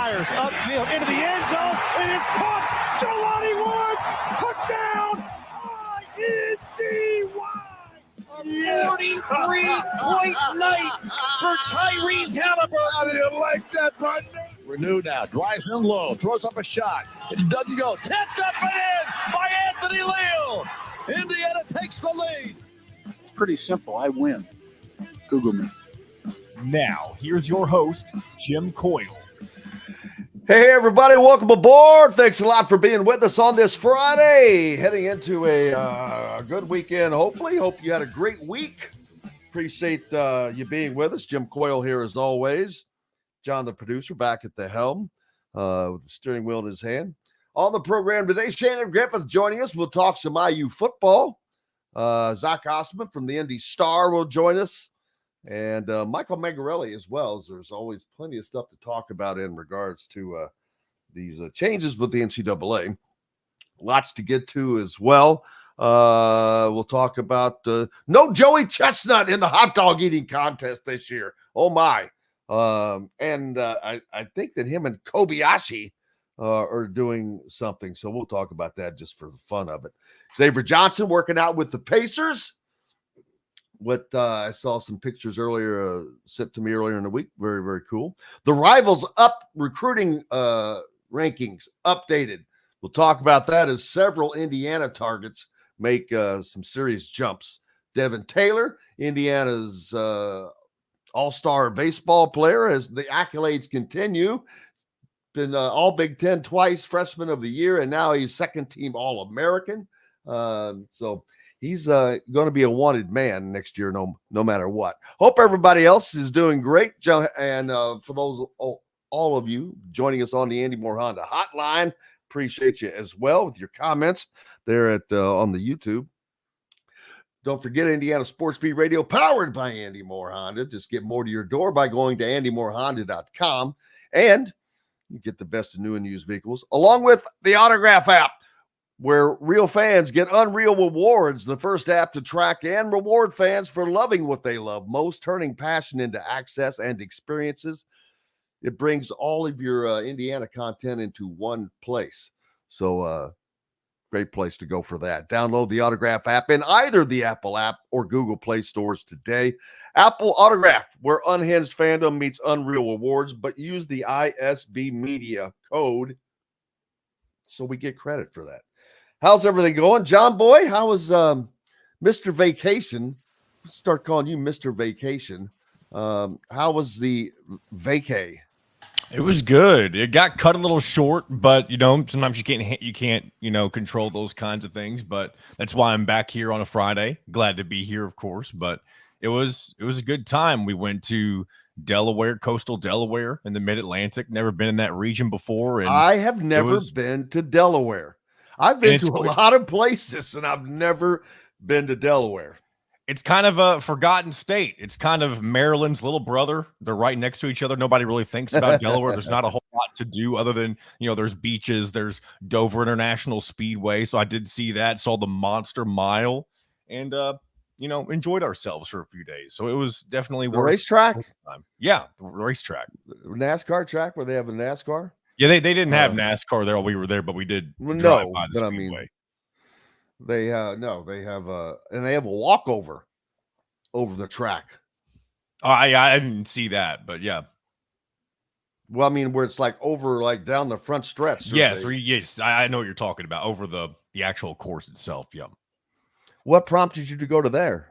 fires upfield into the end zone, and it's caught. Jelani Woods, touchdown! ISB! 43-point night for Tyrese Halliburton. How do you like that, partner? Renew now, drives in low, throws up a shot. It doesn't go. Tipped up and in by Anthony Leal. Indiana takes the lead. It's pretty simple. I win. Google me. Now, here's your host, Jim Coyle. Hey, everybody. Welcome aboard. Thanks a lot for being with us on this Friday. Heading into a good weekend, hopefully. Hope you had a great week. Appreciate you being with us. Jim Coyle here as always. John, the producer, back at the helm with the steering wheel in his hand. On the program today, Shannon Griffith joining us. We'll talk some IU football. Zach Osterman from the Indy Star will join us. And Michael Mangarelli as well, as there's always plenty of stuff to talk about in regards to these changes with the NCAA. Lots to get to as well. We'll talk about no Joey Chestnut in the hot dog eating contest this year. Oh, my. And I think that him and Kobayashi are doing something. So we'll talk about that just for the fun of it. Xavier Johnson working out with the Pacers. What I saw some pictures earlier sent to me earlier in the week. Very, very cool. The Rivals Up recruiting rankings updated. We'll talk about that as several Indiana targets make some serious jumps. Devin Taylor, Indiana's all-star baseball player, as the accolades continue. Been all Big Ten twice, freshman of the year, and now he's second-team All-American. So he's going to be a wanted man next year, no matter what. Hope everybody else is doing great. And for those all of you joining us on the Andy Moore Honda hotline, appreciate you as well with your comments there at on the YouTube. Don't forget Indiana Sports Beat Radio, powered by Andy Moore Honda. Just get more to your door by going to andymoorehonda.com, and you get the best of new and used vehicles, along with the Autograph app, where real fans get unreal rewards. The first app to track and reward fans for loving what they love most, turning passion into access and experiences. It brings all of your Indiana content into one place. So great place to go for that. Download the Autograph app in either the Apple app or Google Play stores today. Apple Autograph, where unhinged fandom meets unreal rewards, but use the ISB Media code so we get credit for that. How's everything going? John Boy, how was Mr. Vacation? Let's start calling you Mr. Vacation. How was the vacay? It was good. It got cut a little short, but sometimes you can't control those kinds of things. But that's why I'm back here on a Friday. Glad to be here, of course. But it was a good time. We went to Delaware, coastal Delaware in the Mid-Atlantic. Never been in that region before. And I have never been to Delaware. I've been to a lot of places, and I've never been to Delaware. It's kind of a forgotten state. It's kind of Maryland's little brother. They're right next to each other. Nobody really thinks about Delaware. There's not a whole lot to do other than, there's beaches. There's Dover International Speedway. So I did see that, saw the Monster Mile, and, enjoyed ourselves for a few days. So it was definitely the racetrack. Yeah, the racetrack. NASCAR track where they have a NASCAR. Yeah, they didn't have NASCAR there while we were there, but we did drive by the Speedway. They have a walkover over the track. Oh, I didn't see that, but yeah. Well, I mean, where it's like over, like down the front stretch. Yes, I know what you're talking about, over the actual course itself. Yeah. What prompted you to go to there?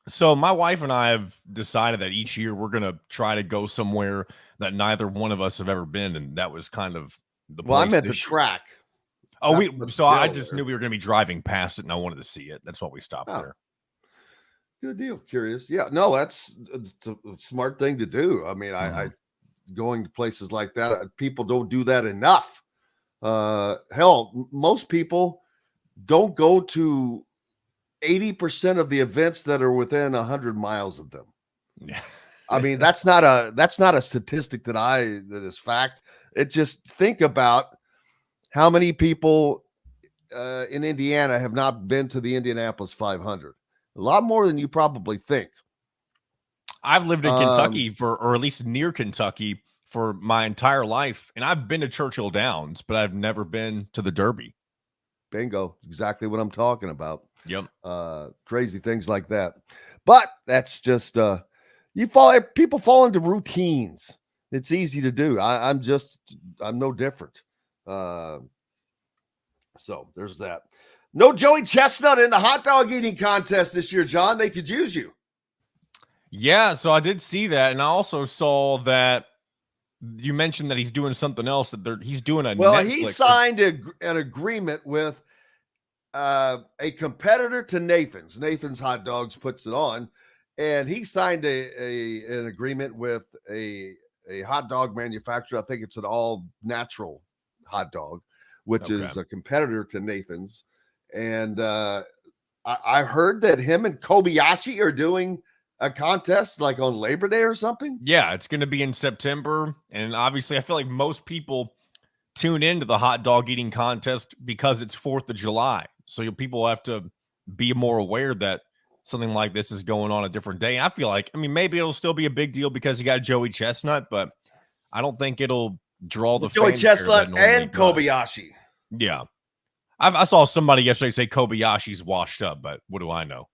So my wife and I have decided that each year we're going to try to go somewhere that neither one of us have ever been, and that was kind of the place. Well, I meant the track. Oh, I just knew we were going to be driving past it, and I wanted to see it. That's why we stopped there. Good deal. Curious. Yeah, no, it's a smart thing to do. I mean, I going to places like that, people don't do that enough. Hell, most people don't go to 80% of the events that are within 100 miles of them. Yeah. I mean, that's not a statistic that is fact. It just, think about how many people in Indiana have not been to the Indianapolis 500. A lot more than you probably think. I've lived in Kentucky or at least near Kentucky for my entire life. And I've been to Churchill Downs, but I've never been to the Derby. Bingo. Exactly what I'm talking about. Yep. Crazy things like that. But that's just people fall into routines. It's easy to do. I'm no different. So there's that. No Joey Chestnut in the hot dog eating contest this year, John. They could use you. Yeah, so I did see that, and I also saw that you mentioned that he's doing something else. That he's doing a Netflix. He signed an agreement with a competitor to Nathan's. Nathan's Hot Dogs puts it on, and he signed an agreement with a hot dog manufacturer. I think it's an all natural hot dog, which is a competitor to Nathan's. And I heard that him and Kobayashi are doing a contest like on Labor Day or something. Yeah, it's going to be in September. And obviously, I feel like most people tune into the hot dog eating contest because it's 4th of July. So people have to be more aware that something like this is going on a different day. And I feel like, maybe it'll still be a big deal because you got Joey Chestnut, but I don't think it'll draw the Joey Chestnut and Kobayashi. Yeah. I saw somebody yesterday say Kobayashi's washed up, but what do I know?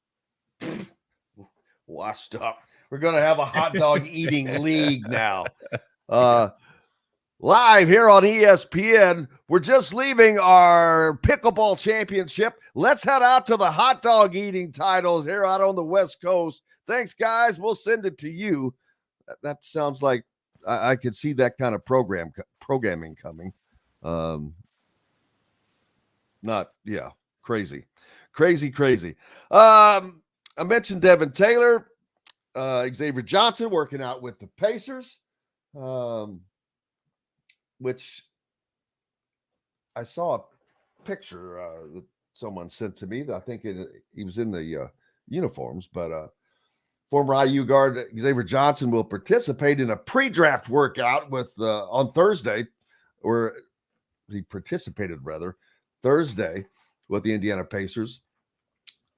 Washed up. We're going to have a hot dog eating league now. Live here on ESPN. We're just leaving our pickleball championship. Let's head out to the hot dog eating titles here out on the West Coast. Thanks, guys. We'll send it to you. That sounds like I could see that kind of programming coming. Crazy. I mentioned Devin Taylor, Xavier Johnson working out with the Pacers, which I saw a picture that someone sent to me that I think he was in the uniforms, but former IU guard Xavier Johnson will participate in a pre-draft workout with on Thursday, or he participated rather Thursday with the Indiana Pacers.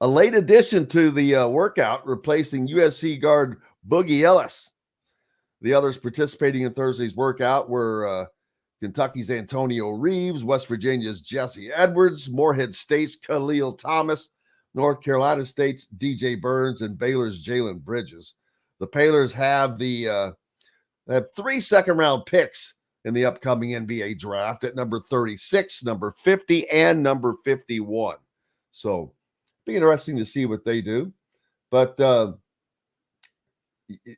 A late addition to the workout, replacing USC guard Boogie Ellis. The others participating in Thursday's workout were Kentucky's Antonio Reeves, West Virginia's Jesse Edwards, Morehead State's Khalil Thomas, North Carolina State's DJ Burns, and Baylor's Jalen Bridges. The Paylors have have 3 second-round picks in the upcoming NBA draft at number 36, number 50, and number 51. So be interesting to see what they do. But the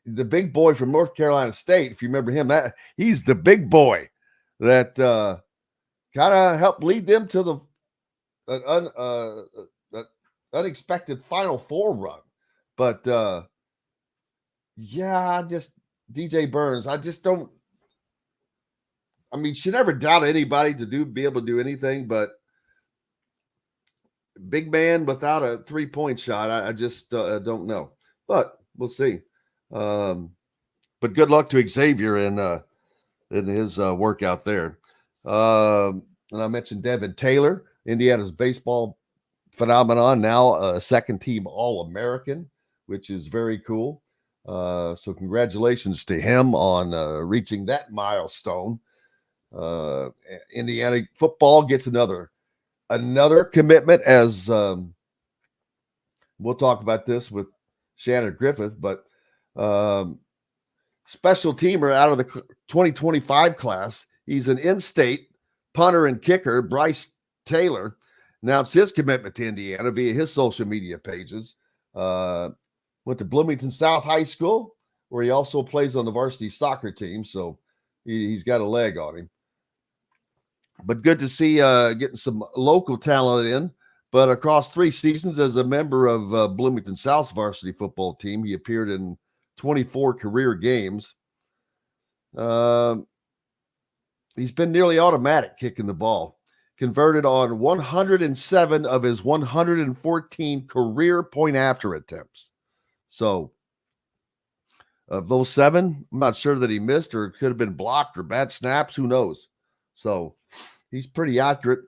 big boy from North Carolina State, if you remember him, he's the big boy that kind of helped lead them to the unexpected Final Four run. But just DJ Burns, I just don't. Should never doubt anybody to be able to do anything, but big man without a 3-point shot, I just don't know. But we'll see. But good luck to Xavier in his workout there. And I mentioned Devin Taylor, Indiana's baseball phenomenon, now a second-team All-American, which is very cool. So congratulations to him on reaching that milestone. Indiana football gets another commitment, as we'll talk about this with Shannon Griffith, but special teamer out of the 2025 class. He's an in-state punter and kicker. Bryce Taylor announced his commitment to Indiana via his social media pages. Went to Bloomington South High School, where he also plays on the varsity soccer team, so he's got a leg on him. But good to see getting some local talent in. But across 3 seasons as a member of Bloomington South's varsity football team, he appeared in 24 career games. He's been nearly automatic kicking the ball. Converted on 107 of his 114 career point-after attempts. So, of those 7, I'm not sure that he missed, or could have been blocked, or bad snaps. Who knows? So, he's pretty accurate.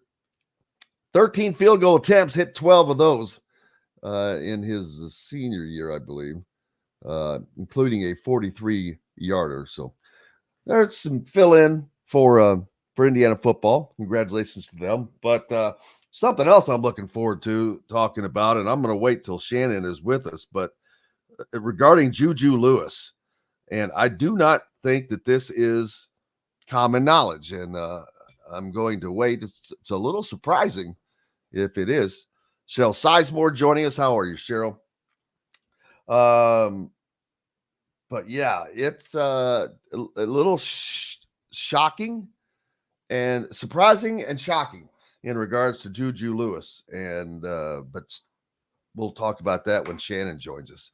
13 field goal attempts, hit 12 of those in his senior year, I believe, including a 43-yarder. So, there's some fill-in for Indiana football. Congratulations to them. But something else I'm looking forward to talking about, and I'm going to wait till Shannon is with us, but regarding Juju Lewis, and I do not think that this is common knowledge, and I'm going to wait. It's a little surprising if it is. Cheryl Sizemore joining us. How are you, Cheryl? But yeah, it's a little shocking and surprising and shocking in regards to Juju Lewis. And but we'll talk about that when Shannon joins us,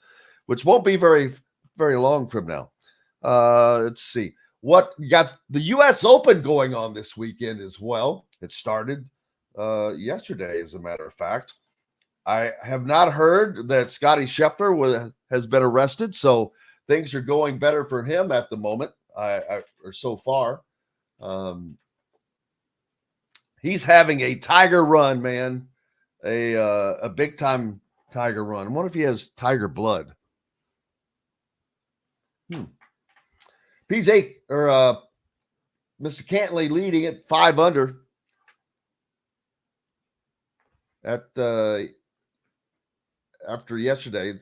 which won't be very, very long from now. Let's see. What you got the US Open going on this weekend as well. It started yesterday, as a matter of fact. I have not heard that Scotty Scheffler has been arrested, so things are going better for him at the moment, or so far. He's having a tiger run, man, a big time tiger run. I wonder if he has tiger blood. PJ or Mr. Cantley leading at 5 under at after yesterday.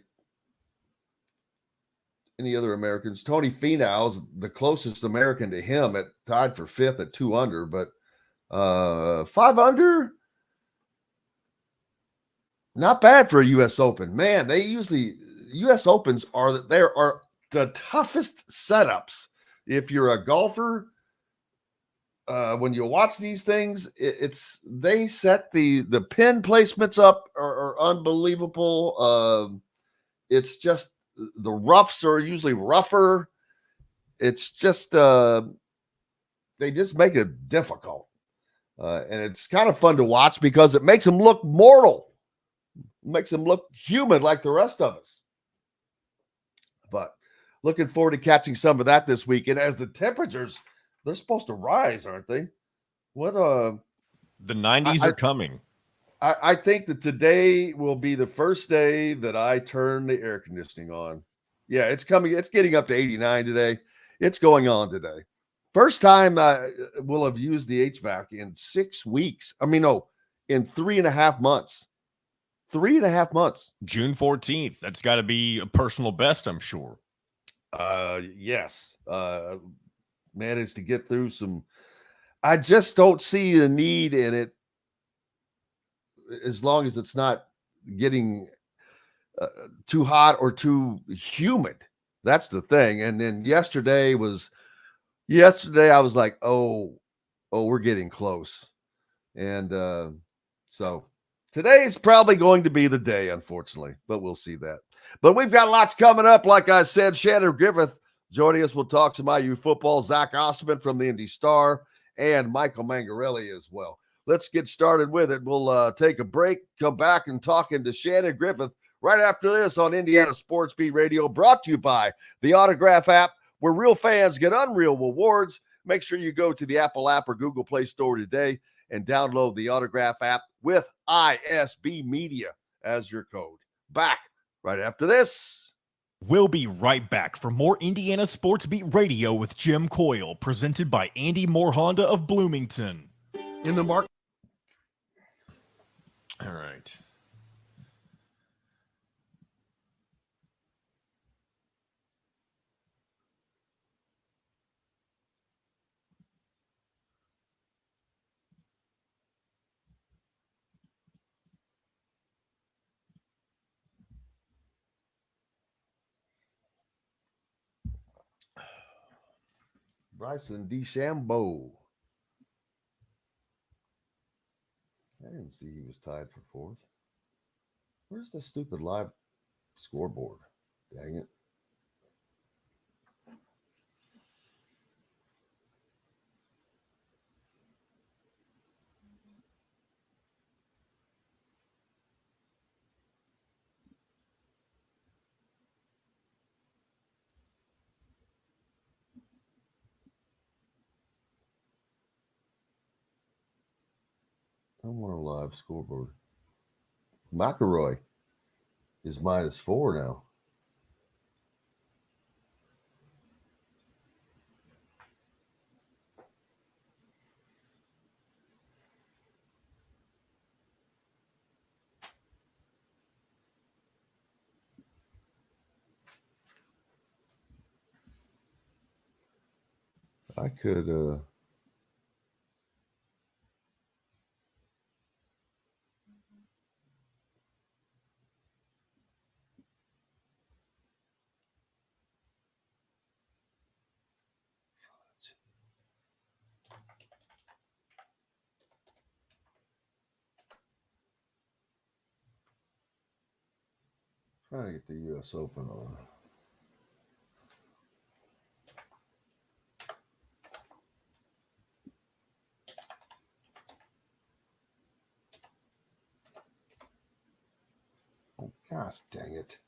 Any other Americans? Tony Finau's the closest American to him, at tied for 5th at 2 under, but 5 under, not bad for a U.S. Open. Man, they usually U.S. Opens are the toughest setups. If you're a golfer, when you watch these things, they set the pin placements up are unbelievable. It's just the roughs are usually rougher. It's just they just make it difficult, and it's kind of fun to watch because it makes them look mortal, makes them look human like the rest of us. But looking forward to catching some of that this weekend as the temperatures, they're supposed to rise, aren't they? What the 90s are coming. I think that today will be the first day that I turn the air conditioning on. Yeah, it's coming. It's getting up to 89 today. It's going on today. First time I will have used the HVAC in 6 weeks. I mean, no, in 3.5 months. 3.5 months. June 14th. That's got to be a personal best, I'm sure. Yes. Managed to get through some. I just don't see the need in it, as long as it's not getting too hot or too humid. That's the thing. And then yesterday I was like, oh, we're getting close. And so today is probably going to be the day, unfortunately, but we'll see that. But we've got lots coming up. Like I said, Shannon Griffith joining us. We'll talk some IU football. Zach Osterman from the Indy Star and Michael Mangarelli as well. Let's get started with it. We'll take a break, come back and talk into Shannon Griffith right after this on Indiana Sports Beat Radio, brought to you by the Autograph app, where real fans get unreal rewards. Make sure you go to the Apple app or Google Play Store today and download the Autograph app with ISB Media as your code. Back right after this. We'll be right back for more Indiana Sports Beat Radio with Jim Coyle, presented by Andy Moore Honda of Bloomington. In the market. All right. Bryson DeChambeau. I didn't see he was tied for 4th. Where's the stupid live scoreboard? Dang it. I want a live scoreboard. McElroy is -4 now. I could. Trying to get the U.S. Open on. Oh, gosh dang it.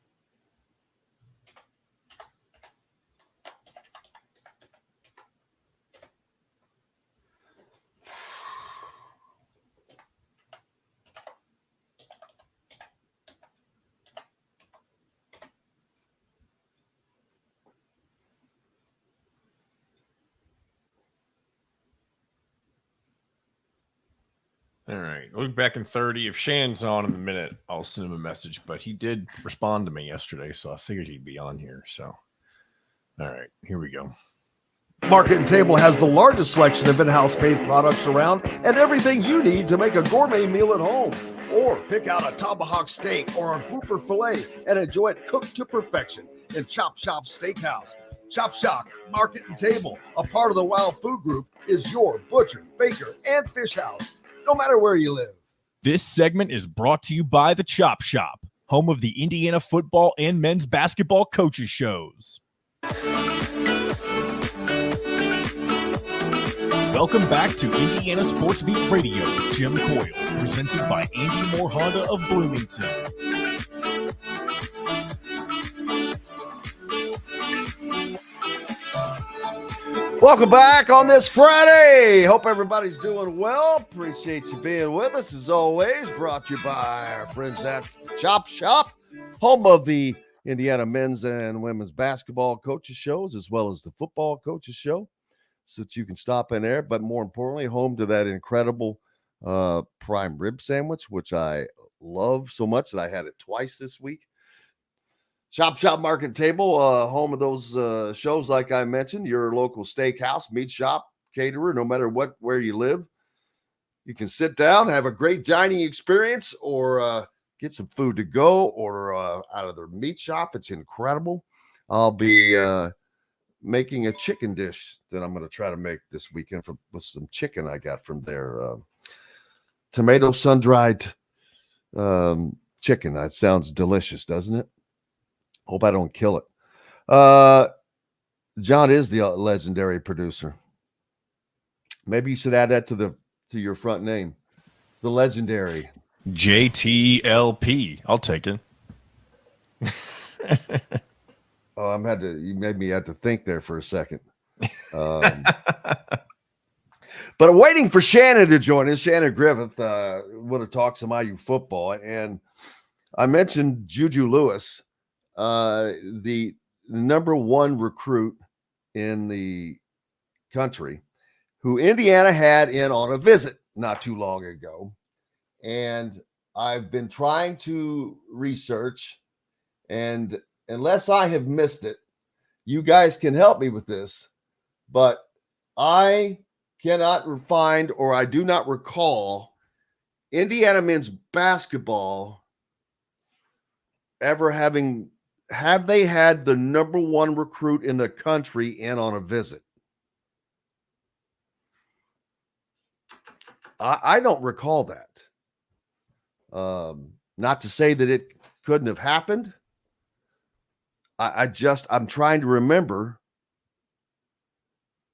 All right. We'll be back in 30. If Shannon's on in a minute, I'll send him a message. But he did respond to me yesterday, so I figured he'd be on here. So, all right, here we go. Market and Table has the largest selection of in-house made products around and everything you need to make a gourmet meal at home. Or pick out a tomahawk steak or a grouper filet and enjoy it cooked to perfection in Chop Shop Steakhouse. Chop Shop, Market and Table, a part of the Wild Food Group, is your butcher, baker, and fish house, no matter where you live. This segment is brought to you by the Chop Shop, home of the Indiana football and men's basketball coaches shows. Welcome back to Indiana Sports Beat Radio with Jim Coyle, presented by Andy Moore Honda of Bloomington. Welcome back on this Friday. Hope everybody's doing well. Appreciate you being with us as always. Brought to you by our friends at Chop Shop, home of the Indiana men's and women's basketball coaches shows, as well as the football coaches show, so that you can stop in there. But more importantly, home to that incredible prime rib sandwich, which I love so much that I had it twice this week. Chop Shop Market Table, home of those shows, like I mentioned, your local steakhouse, meat shop, caterer, no matter where you live. You can sit down, have a great dining experience, or get some food to go, order out of their meat shop. It's incredible. I'll be making a chicken dish that I'm going to try to make this weekend with some chicken I got from their tomato sun-dried chicken. That sounds delicious, doesn't it? Hope I don't kill it. John is the legendary producer. Maybe you should add that to your front name. The legendary. JTLP. I'll take it. Oh, you made me have to think there for a second. But I'm waiting for Shannon to join us. Shannon Griffith would have talked some IU football. And I mentioned Juju Lewis, the number one recruit in the country, who Indiana had in on a visit not too long ago. And I've been trying to research, and unless I have missed it, you guys can help me with this, but I cannot find, or I do not recall, Indiana men's basketball ever have they had the number one recruit in the country in on a visit? I don't recall that. Not to say that it couldn't have happened. I'm trying to remember.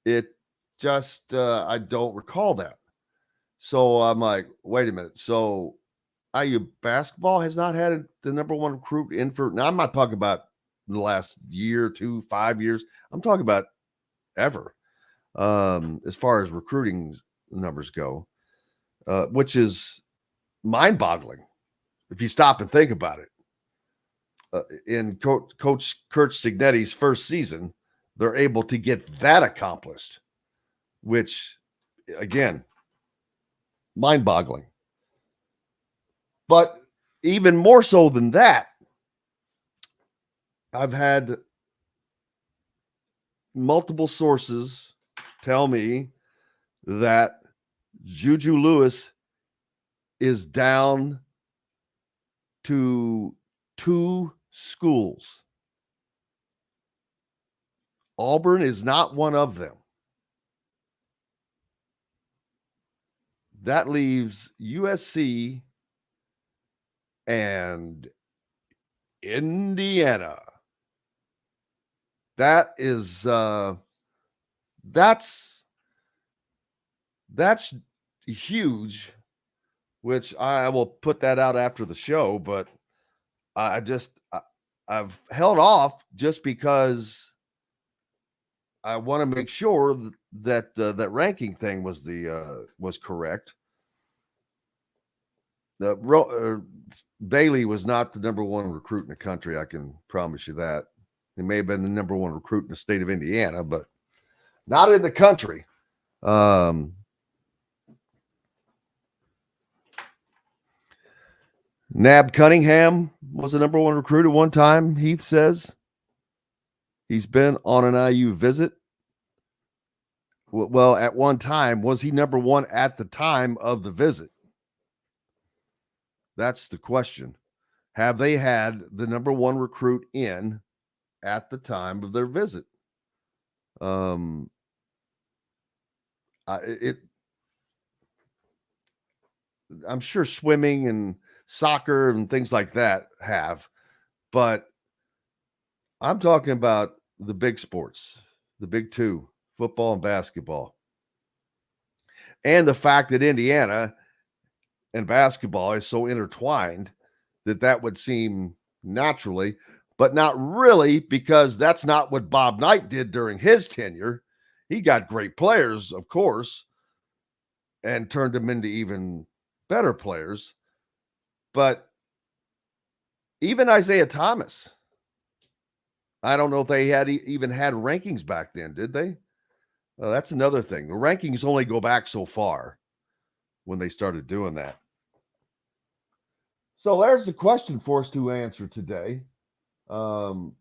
It just, I don't recall that. So I'm like, wait a minute. So IU basketball has not had the number one recruit in for, now I'm not talking about the last year, 2, 5 years. I'm talking about ever, as far as recruiting numbers go, which is mind-boggling if you stop and think about it. In Coach Kurt Cignetti's first season, they're able to get that accomplished, which, again, mind-boggling. But even more so than that, I've had multiple sources tell me that Juju Lewis is down to 2 schools. Auburn is not one of them. That leaves USC and Indiana. That is that's huge, which I will put that out after the show, but I've held off just because I want to make sure that that ranking thing was correct. Bailey was not the number 1 recruit in the country. I can promise you that. He may have been the number 1 recruit in the state of Indiana, but not in the country. Nab Cunningham was the number 1 recruit at one time, Heath says. He's been on an IU visit. Well, at one time, was he number 1 at the time of the visit? That's the question. Have they had the number 1 recruit in at the time of their visit? I'm sure swimming and soccer and things like that have, but I'm talking about the big sports, the big 2, football and basketball. And the fact that Indiana and basketball is so intertwined that would seem naturally, but not really, because that's not what Bob Knight did during his tenure. He got great players, of course, and turned them into even better players. But even Isaiah Thomas, I don't know if they had even had rankings back then, did they? That's another thing. The rankings only go back so far when they started doing that. So there's the question for us to answer today. And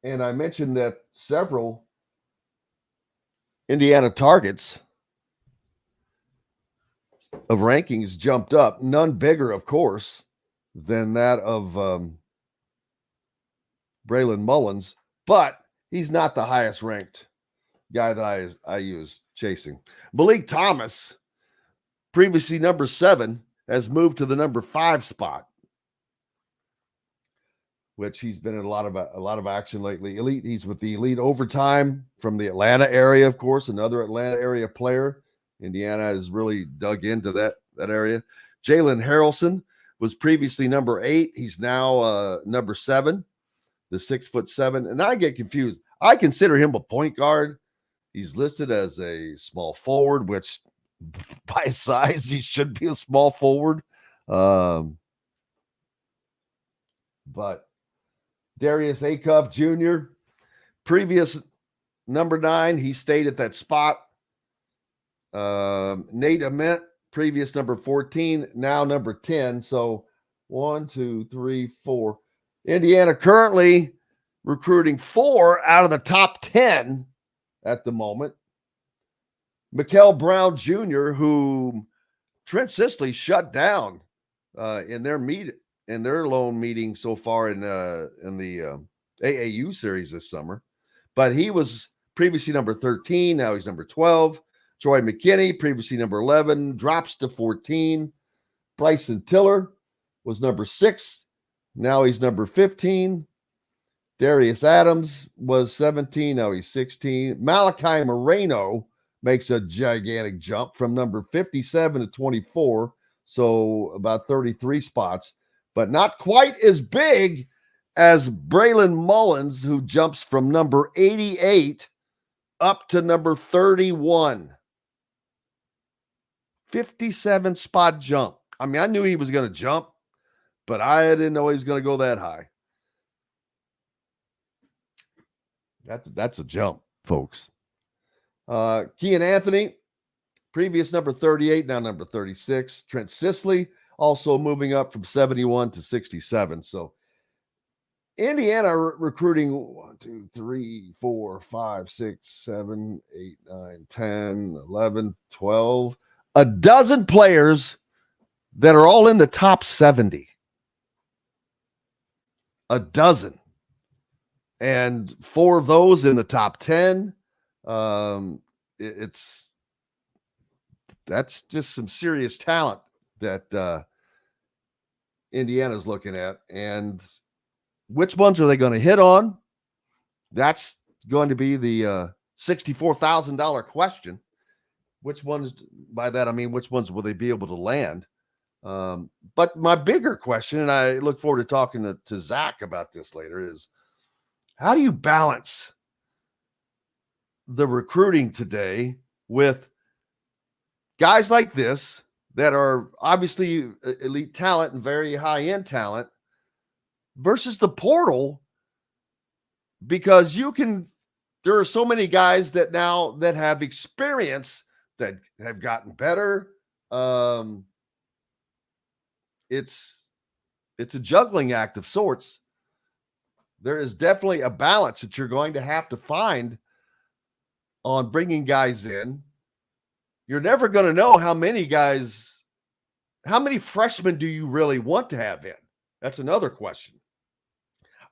I mentioned that several Indiana targets of rankings jumped up, none bigger, of course, than that of Braylon Mullins, but he's not the highest ranked guy that I use chasing. Malik Thomas, previously number 7, has moved to the number 5 spot, which he's been in a lot of action lately. Elite, he's with the Elite Overtime from the Atlanta area, of course, another Atlanta area player. Indiana has really dug into that area. Jalen Harrelson was previously number 8. He's now number 7, the 6'7". And I get confused. I consider him a point guard. He's listed as a small forward, which by size, he should be a small forward. But Darius Acuff Jr., previous number 9, he stayed at that spot. Nate Ament, previous number 14, now number 10. So 1, 2, 3, 4. Indiana currently recruiting 4 out of the top 10 at the moment. Mikael Brown Jr., who Trent Sisley shut down in their lone meeting so far in the AAU series this summer. But he was previously number 13. Now he's number 12. Troy McKinney, previously number 11, drops to 14. Bryson Tiller was number 6. Now he's number 15. Darius Adams was 17. Now he's 16. Malachi Moreno makes a gigantic jump from number 57 to 24. So about 33 spots, but not quite as big as Braylon Mullins, who jumps from number 88 up to number 31. 57 spot jump. I mean, I knew he was going to jump, but I didn't know he was going to go that high. That's a jump, folks. Kean Anthony, previous number 38, now number 36. Trent Sisley also moving up from 71 to 67. So Indiana recruiting 1, 2, 3, 4, 5, 6, 7, 8, 9, 10, 11, 12, a dozen players that are all in the top 70. A dozen. And 4 of those in the top 10. That's just some serious talent that Indiana's looking at. And which ones are they going to hit on? That's going to be the $64,000 question. Which ones, by that I mean, which ones will they be able to land? But my bigger question, and I look forward to talking to Zach about this later, is how do you balance the recruiting today with guys like this that are obviously elite talent and very high-end talent versus the portal? Because there are so many guys that now that have experience that have gotten better. It's a juggling act of sorts. There is definitely a balance that you're going to have to find on bringing guys in. You're never going to know how many freshmen do you really want to have in? That's another question.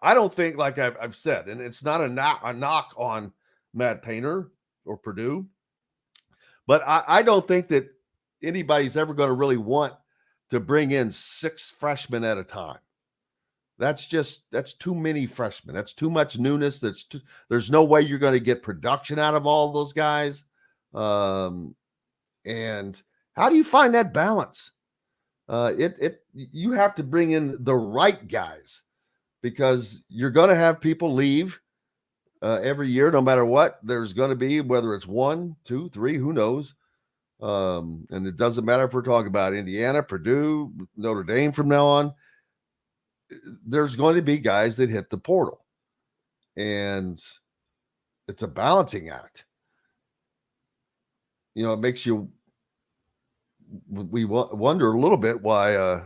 I don't think, like I've said, and it's not a knock on Matt Painter or Purdue, but I don't think that anybody's ever going to really want to bring in 6 freshmen at a time. That's too many freshmen. That's too much newness. There's no way you're going to get production out of all of those guys. And how do you find that balance? You have to bring in the right guys, because you're going to have people leave every year, no matter what. There's going to be, whether it's 1, 2, 3, who knows? And it doesn't matter if we're talking about Indiana, Purdue, Notre Dame from now on. There's going to be guys that hit the portal, and it's a balancing act. It makes we wonder a little bit why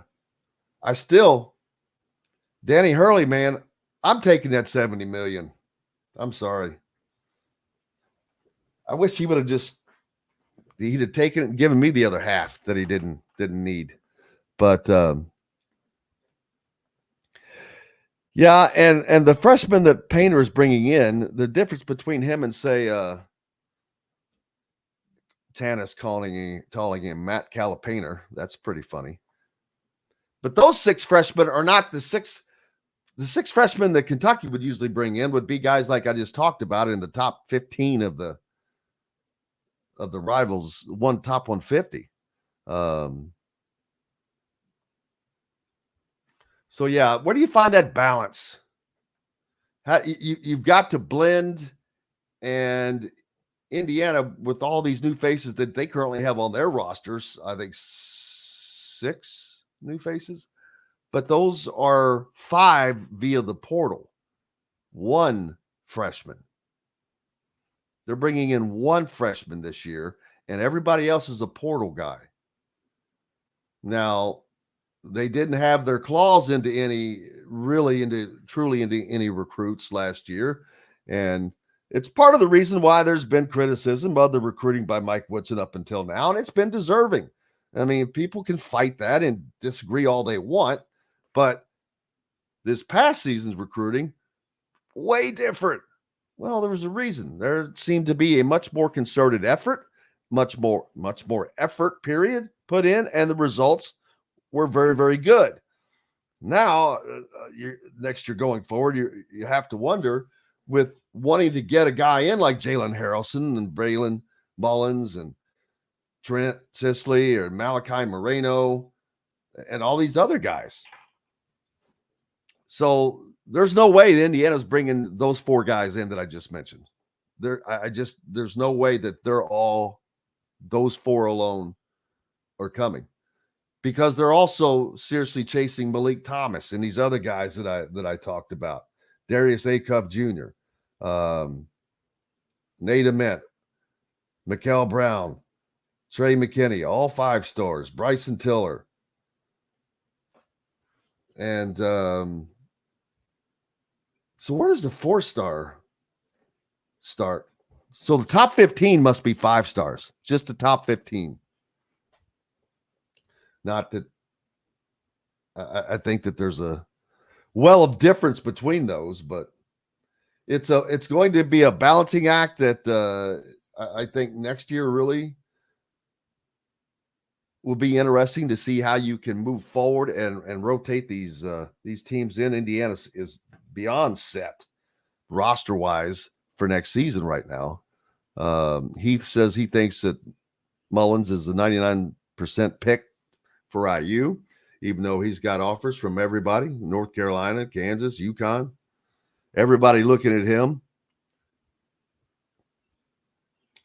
Danny Hurley, man, I'm taking that $70 million. I'm sorry. I wish he'd have taken it and given me the other half that he didn't need. But yeah, and the freshman that Painter is bringing in, the difference between him and, say, Tanis calling him Matt Calapainter, that's pretty funny. But those 6 freshmen are not the 6 freshmen that Kentucky would usually bring in. Would be guys like I just talked about in the top 15 of the rivals, top 150. So yeah, where do you find that balance? You've got to blend, and Indiana, with all these new faces that they currently have on their rosters, I think 6 new faces, but those are 5 via the portal, 1 freshman. They're bringing in 1 freshman this year, and everybody else is a portal guy. Now, they didn't have their claws into truly into any recruits last year. And it's part of the reason why there's been criticism of the recruiting by Mike Woodson up until now. And it's been deserving. I mean, people can fight that and disagree all they want, but this past season's recruiting, way different. Well, there was a reason. There seemed to be a much more concerted effort, much more effort period put in, and the results were very, very good. Now, next year going forward, you have to wonder, with wanting to get a guy in like Jalen Harrelson and Braylon Mullins and Trent Sisley or Malachi Moreno and all these other guys. So there's no way that Indiana's bringing those 4 guys in that I just mentioned. There's no way that those 4 alone are coming, because they're also seriously chasing Malik Thomas and these other guys that I talked about. Darius Acuff Jr., Nate Ament, Mikael Brown, Trey McKinney, all 5 stars, Bryson Tiller. And So where does the 4-star start? So the top 15 must be 5 stars, just the top 15. Not that I think that there's a well of difference between those, but it's going to be a balancing act that I think next year really will be interesting to see how you can move forward and rotate these teams in. Indiana is beyond set roster wise for next season right now. Heath says he thinks that Mullins is the 99% pick for IU, even though he's got offers from everybody, North Carolina, Kansas, UConn, everybody looking at him.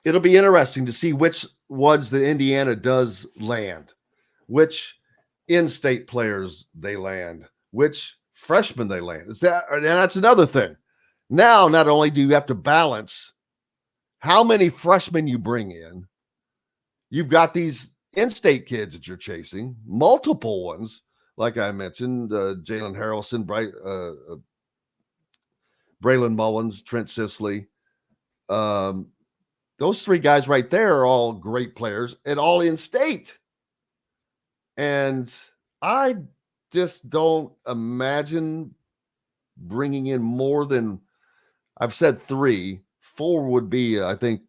It'll be interesting to see which ones that Indiana does land, which in-state players they land, which freshmen they land. And that's another thing. Now, not only do you have to balance how many freshmen you bring in, you've got these in-state kids that you're chasing, multiple ones, like I mentioned, Jalen Harrelson, Braylon Mullins, Trent Sisley. Those 3 guys right there are all great players and all in-state. And I just don't imagine bringing in more than, I've said 3. 4 would be, I think,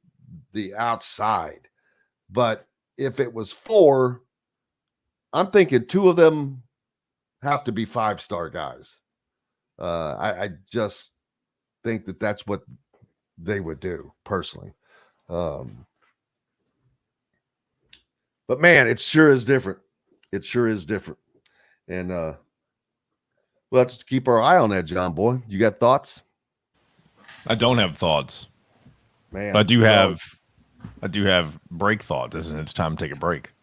the outside. But if it was 4, I'm thinking 2 of them have to be 5-star guys. I just think that that's what they would do personally. But man, it sure is different. It sure is different. And let's keep our eye on that, John Boy. You got thoughts? I don't have thoughts. Man, but I do have break thoughts. It's time to take a break.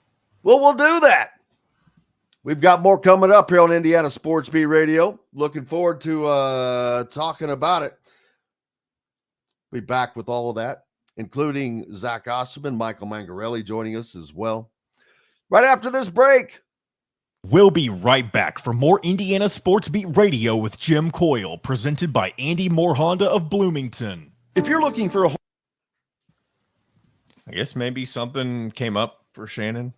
Well, we'll do that. We've got more coming up here on Indiana Sports Beat Radio. Looking forward to talking about it. Be back with all of that, including Zach Osterman, Michael Mangarelli joining us as well. Right after this break. We'll be right back for more Indiana Sports Beat Radio with Jim Coyle, presented by Andy Moore Honda of Bloomington. If you're looking for I guess maybe something came up for Shannon.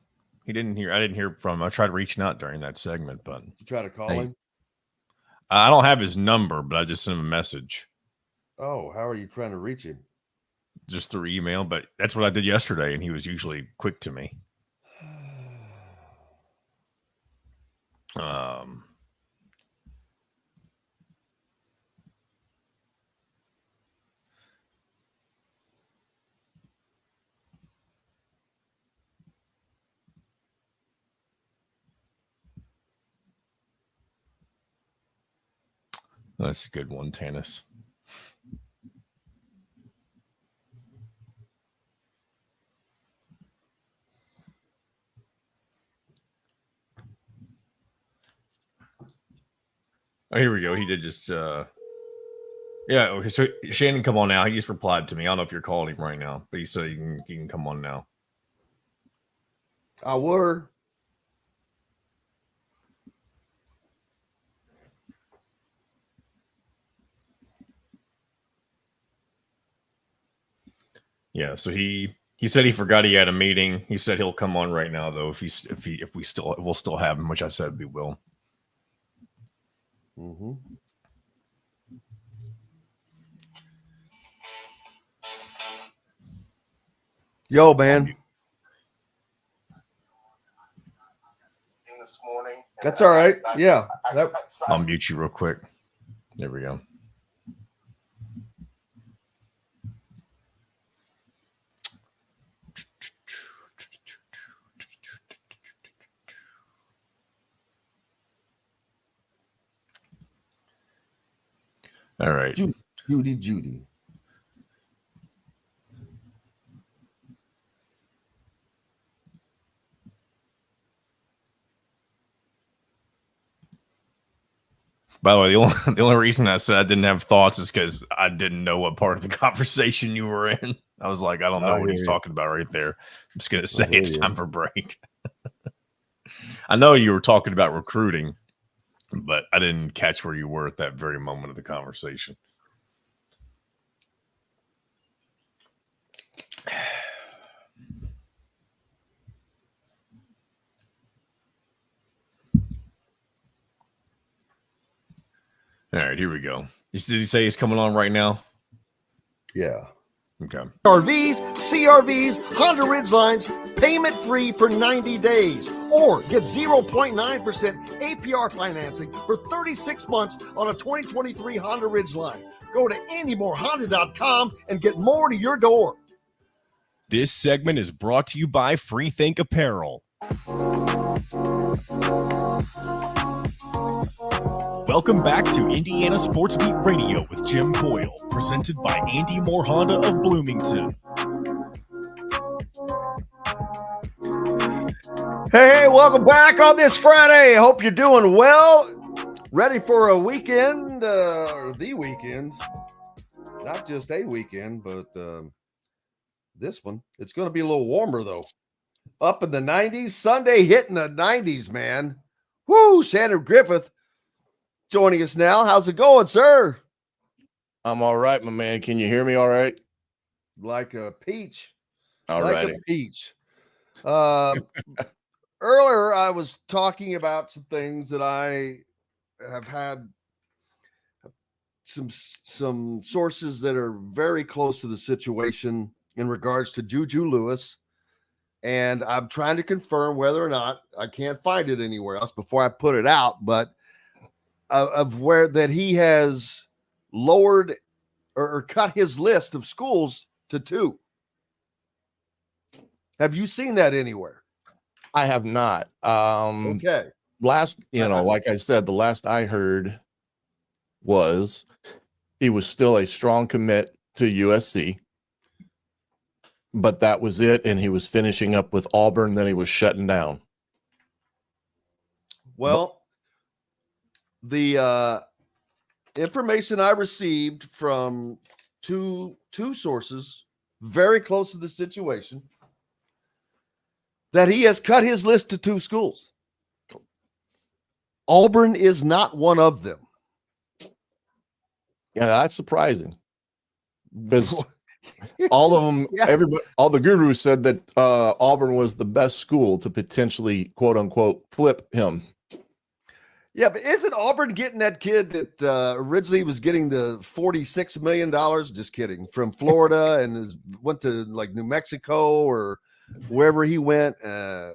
I didn't hear from him. I tried reaching out during that segment, but you try to call him. I don't have his number, but I just sent him a message. Oh, how are you trying to reach him? Just through email, but that's what I did yesterday, and he was usually quick to me. That's a good one, Tanis. Oh, here we go. He did just yeah, okay, so Shannon, come on now. He just replied to me. I don't know if you're calling him right now, but he said you can come on now. I were. Yeah, so he said he forgot he had a meeting. He said he'll come on right now though if we'll still have him, which I said we will. Mm-hmm. Yo, man. That's all right. Yeah. I'll mute you real quick. There we go. All right. Judy. By the way, the only reason I said I didn't have thoughts is because I didn't know what part of the conversation you were in. I was like, I don't know what he's talking about right there. I'm just going to say it's time for break. I know you were talking about recruiting. but I didn't catch where you were at that very moment of the conversation. All right, here we go. Did he say he's coming on right now? Yeah. Okay. RVs, CRVs, Honda Ridgelines, payment free for 90 days. Or get 0.9% APR financing for 36 months on a 2023 Honda Ridgeline. Go to anymorehonda.com and get more to your door. This segment is brought to you by Freethink Apparel. Welcome back to Indiana Sports Beat Radio with Jim Coyle, presented by Andy Moore Honda of Bloomington. Hey, welcome back on this Friday. Hope you're doing well. Ready for a weekend, or the weekend. Not just a weekend, but this one. It's going to be a little warmer, though. Up in the 90s. Sunday hitting the 90s, man. Woo! Shannon Griffith joining us now. How's it going, sir? I'm all right, my man. Can you hear me all right? Like a peach. All like right. a peach. Earlier, I was talking about some things that I have had some sources that are very close to the situation in regards to Juju Lewis. And I'm trying to confirm whether or not I can't find it anywhere else before I put it out, but of where that he has lowered or cut his list of schools to 2. Have you seen that anywhere? I have not. Okay. Last, like I said, the last I heard was he was still a strong commit to USC, but that was it. And he was finishing up with Auburn. Then he was shutting down. Well, the information I received from two sources very close to the situation, that he has cut his list to 2 schools. Auburn is not one of them. Yeah, that's surprising. Because all of them, Yeah. everybody, all the gurus said that Auburn was the best school to potentially, quote unquote, flip him. Yeah, but isn't Auburn getting that kid that originally was getting the $46 million? Just kidding. From Florida and went to like New Mexico or wherever he went. Or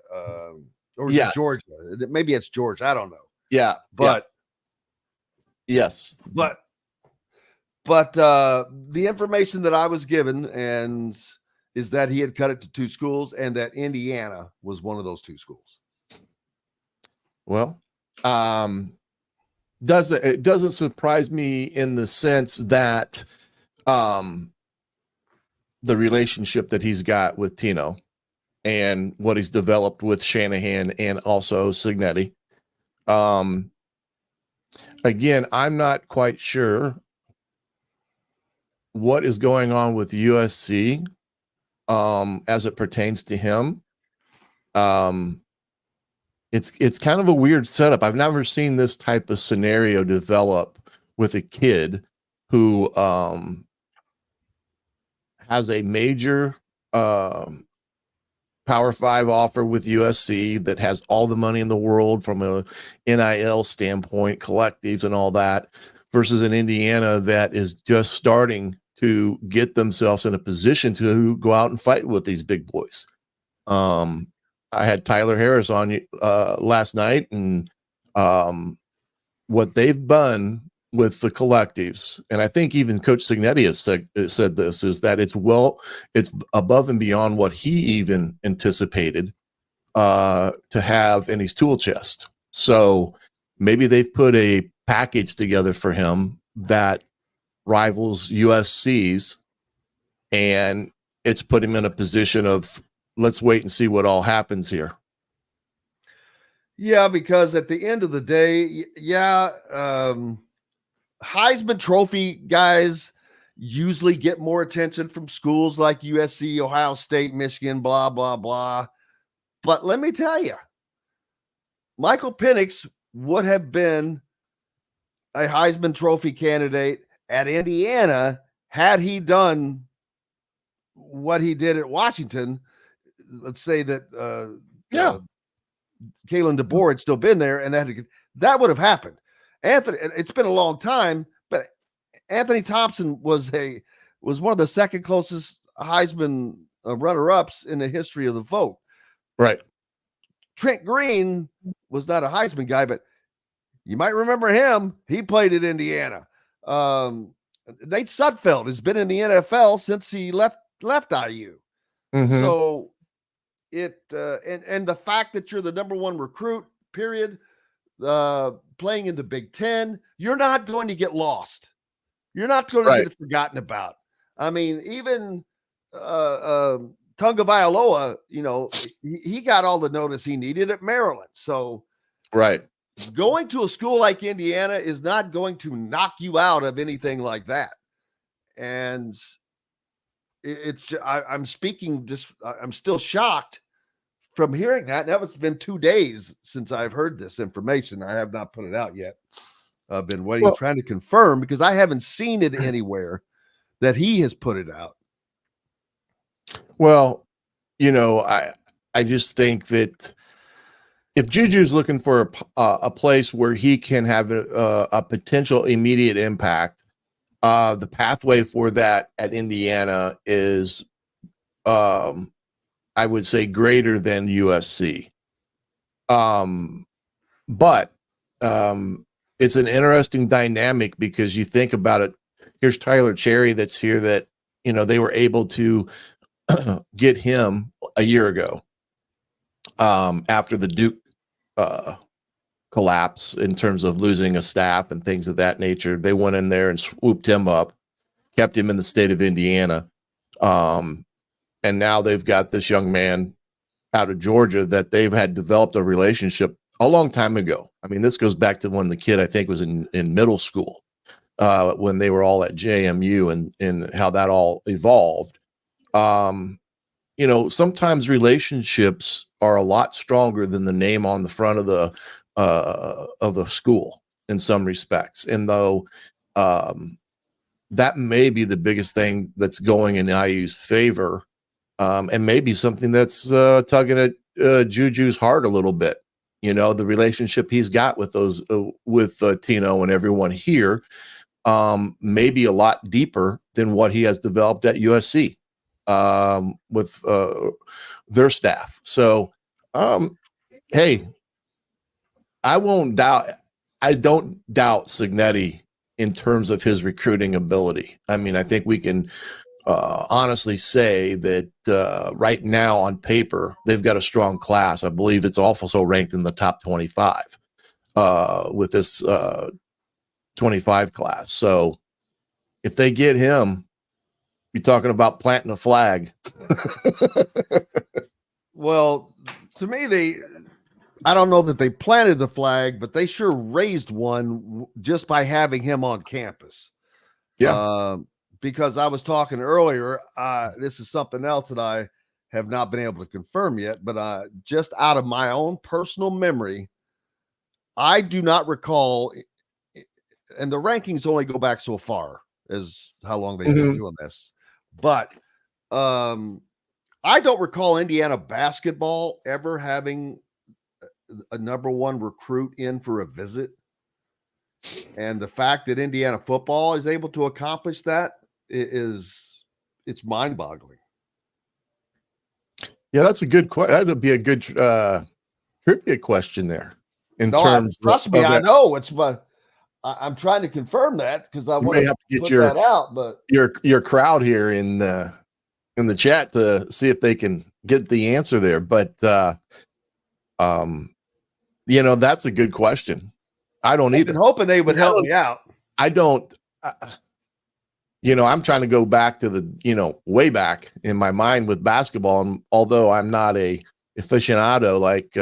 was it Georgia? Maybe it's Georgia. I don't know. Yeah. But yes. But the information that I was given is that he had cut it to 2 schools and that Indiana was one of those 2 schools. Well, it doesn't surprise me in the sense that the relationship that he's got with Tino and what he's developed with Shanahan and also Cignetti. Again, I'm not quite sure what is going on with USC as it pertains to him. It's kind of a weird setup. I've never seen this type of scenario develop with a kid who has a major Power 5 offer with USC that has all the money in the world from a NIL standpoint, collectives and all that, versus an Indiana that is just starting to get themselves in a position to go out and fight with these big boys. I had Tyler Harris on last night, and what they've done with the collectives, and I think even Coach Cignetti has said this, is that it's above and beyond what he even anticipated to have in his tool chest. So maybe they've put a package together for him that rivals USC's, and it's put him in a position of, let's wait and see what all happens here. Yeah, because at the end of the day, Heisman Trophy guys usually get more attention from schools like USC, Ohio State, Michigan, blah, blah, blah. But let me tell you, Michael Penix would have been a Heisman Trophy candidate at Indiana had he done what he did at Washington. Let's say that Kalen DeBoer had still been there, and that would have happened. Anthony, it's been a long time, but Anthony Thompson was one of the second closest Heisman runner-ups in the history of the vote. Right. Trent Green was not a Heisman guy, but you might remember him. He played at Indiana. Nate Sudfeld has been in the NFL since he left IU. Mm-hmm. So and the fact that you're the number one recruit, period, playing in the Big Ten, you're not going to get lost. You're not going to get forgotten about. I mean, even Tunga Vailoa, he got all the notice he needed at Maryland. So going to a school like Indiana is not going to knock you out of anything like that. And I'm still shocked from hearing that. Now it's been 2 days since I've heard this information. I have not put it out yet. I've been waiting, trying to confirm, because I haven't seen it anywhere that he has put it out. Well, I just think that if Juju's looking for a place where he can have a potential immediate impact, the pathway for that at Indiana is, I would say, greater than USC. But it's an interesting dynamic, because you think about it. Here's Tyler Cherry that's here that, they were able to get him a year ago after the Duke collapse in terms of losing a staff and things of that nature. They went in there and swooped him up, kept him in the state of Indiana. And now they've got this young man out of Georgia that they've had developed a relationship a long time ago. I mean, this goes back to when the kid, I think, was in middle school, when they were all at JMU, and how that all evolved. Sometimes relationships are a lot stronger than the name on the front of the school in some respects. And though that may be the biggest thing that's going in IU's favor, and maybe something that's tugging at Juju's heart a little bit. The relationship he's got with Tino and everyone here, may be a lot deeper than what he has developed at USC with their staff. So, hey, I don't doubt Signetti in terms of his recruiting ability. I mean, I think we can honestly say that right now on paper, they've got a strong class. I believe it's also ranked in the top 25 with this 25 class. So if they get him, you're talking about planting a flag. Well, to me, I don't know that they planted the flag, but they sure raised one just by having him on campus. Yeah. Because I was talking earlier, this is something else that I have not been able to confirm yet, but just out of my own personal memory, I do not recall, and the rankings only go back so far as how long they've been doing this, but I don't recall Indiana basketball ever having a number one recruit in for a visit. And the fact that Indiana football is able to accomplish that it's mind-boggling. Yeah, that's a good question. That would be a good trivia question there. Trust me, I know it's, but I'm trying to confirm that because I want to have to get that out. But your crowd here in the chat to see if they can get the answer there. But that's a good question. I don't either. I've been hoping they would help me out. I don't. I'm trying to go back to the, way back in my mind with basketball. And although I'm not a aficionado like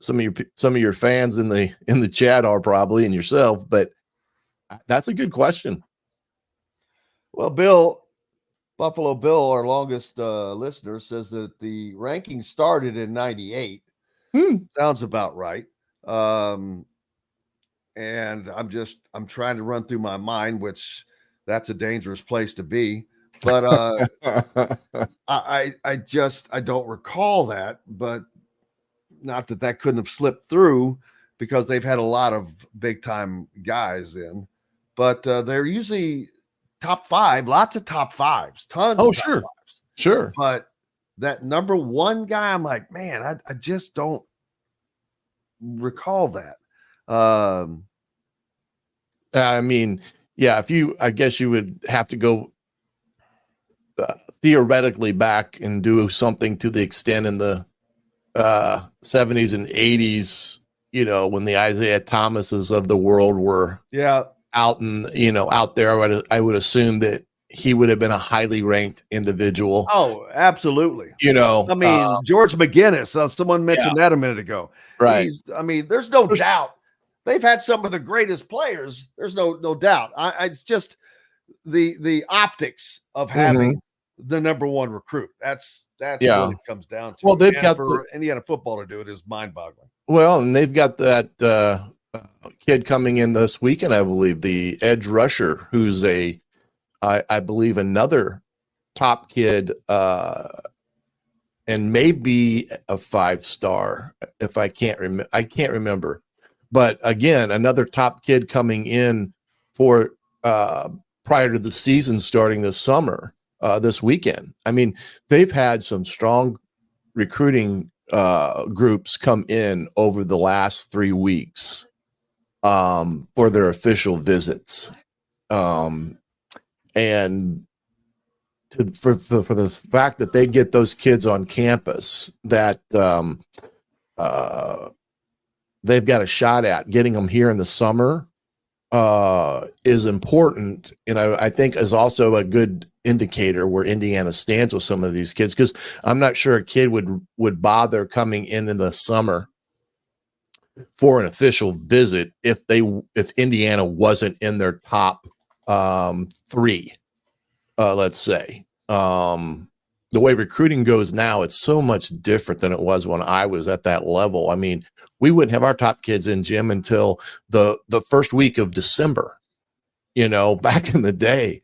some of your fans in the chat are probably, and yourself, but that's a good question. Well, Buffalo Bill, our longest listener, says that the ranking started in 98. Sounds about right. and I'm trying to run through my mind, which that's a dangerous place to be. But I don't recall that, but not that couldn't have slipped through because they've had a lot of big time guys in, but they're usually top 5, lots of top 5s, tons. Oh, of top sure. 5s. Sure. But that number 1 guy, I'm like, man, I just don't recall that. I mean, yeah, I guess you would have to go theoretically back and do something to the extent in the 70s and 80s, when the Isaiah Thomases of the world were out there. I would assume that he would have been a highly ranked individual. Oh, absolutely. I mean, George McGinnis, someone mentioned that a minute ago. Right. There's no doubt they've had some of the greatest players. There's no doubt. It's just the optics of having the number 1 recruit. That's what it comes down to. Well, they've got for Indiana football to do it is mind-boggling. Well, and they've got that kid coming in this weekend, I believe, the edge rusher, who's I believe another top kid, and maybe a 5-star if I can't remember. But again, another top kid coming in for prior to the season starting this summer, this weekend. I mean, they've had some strong recruiting groups come in over the last 3 weeks for their official visits. And for the fact that they get those kids on campus that they've got a shot at getting them here in the summer is important, and I think is also a good indicator where Indiana stands with some of these kids, because I'm not sure a kid would bother coming in the summer for an official visit if Indiana wasn't in their top 3, let's say. The way recruiting goes now, it's so much different than it was when I was at that level. I mean, we wouldn't have our top kids in gym until the first week of December. Back in the day,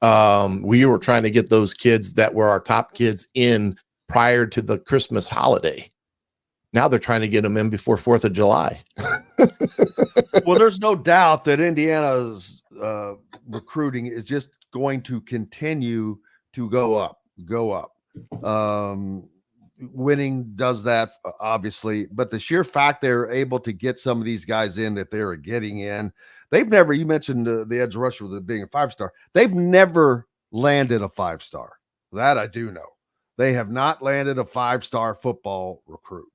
we were trying to get those kids that were our top kids in prior to the Christmas holiday. Now they're trying to get them in before 4th of July. Well, there's no doubt that Indiana's recruiting is just going to continue to go up. Winning does that, obviously, but the sheer fact they're able to get some of these guys in that they're getting in, you mentioned the edge rusher with it being a 5-star. They've never landed a 5-star. That I do know. They have not landed a 5-star football recruit.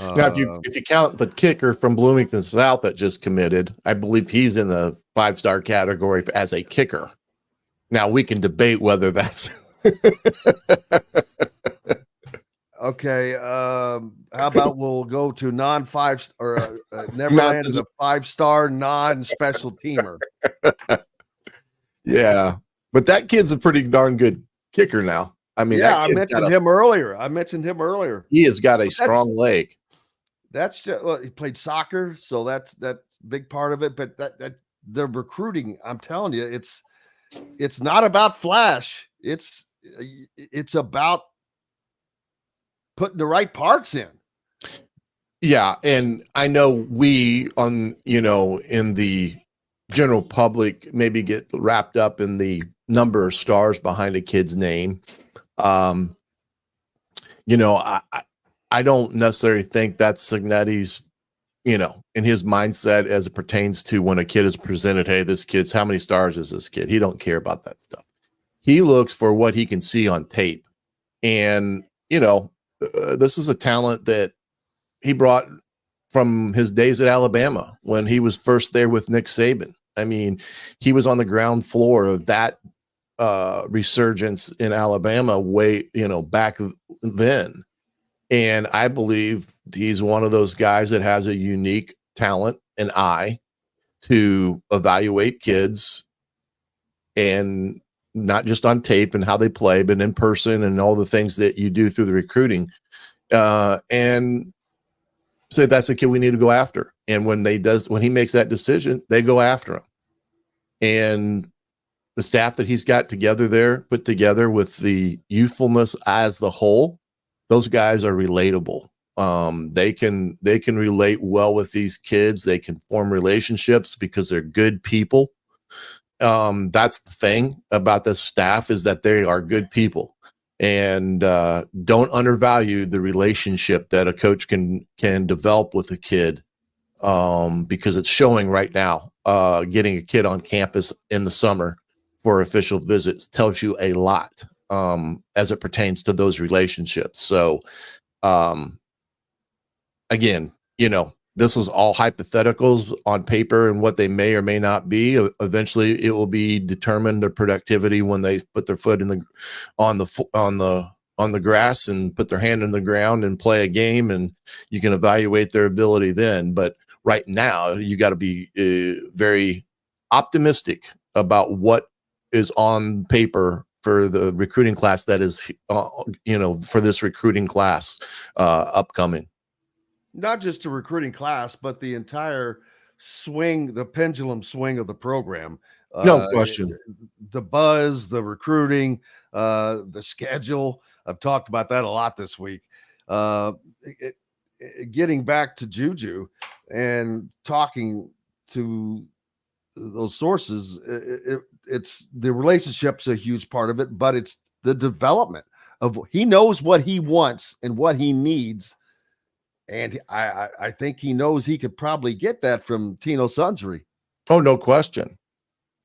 Now, if you count the kicker from Bloomington South that just committed, I believe he's in the 5-star category as a kicker. Now we can debate whether that's okay. How about we'll go to non-5 or never landed a 5-star non-special teamer. Yeah, but that kid's a pretty darn good kicker now. I mean, I mentioned him earlier. He has got a strong leg. That's just, he played soccer, so that's a big part of it. But that the recruiting, I'm telling you, it's not about flash. It's about putting the right parts in. Yeah, and I know we in the general public maybe get wrapped up in the number of stars behind a kid's name. I don't necessarily think that's Signetti's, in his mindset as it pertains to when a kid is presented, hey, this kid's, how many stars is this kid? He don't care about that stuff. He looks for what he can see on tape. And, this is a talent that he brought from his days at Alabama when he was first there with Nick Saban. I mean, he was on the ground floor of that resurgence in Alabama back then. And I believe he's one of those guys that has a unique talent and eye to evaluate kids, and not just on tape and how they play, but in person and all the things that you do through the recruiting. And say that's the kid we need to go after. And when he makes that decision, they go after him. And the staff that he's got put together with the youthfulness as the whole, those guys are relatable. They can relate well with these kids. They can form relationships because they're good people. That's the thing about the staff, is that they are good people. And don't undervalue the relationship that a coach can develop with a kid, because it's showing right now. Getting a kid on campus in the summer for official visits tells you a lot as it pertains to those relationships. So again, this is all hypotheticals on paper and what they may or may not be. Eventually it will be determined, their productivity, when they put their foot on the grass and put their hand in the ground and play a game, and you can evaluate their ability then. But right now you got to be very optimistic about what is on paper for the recruiting class that is, for this recruiting class upcoming. Not just a recruiting class, but the entire swing, the pendulum swing of the program. No question. The buzz, the recruiting, the schedule. I've talked about that a lot this week. Getting back to Juju and talking to those sources, it's the relationship's a huge part of it, but it's the development of, he knows what he wants and what he needs. And I think he knows he could probably get that from Tino Sunseri. Oh, no question.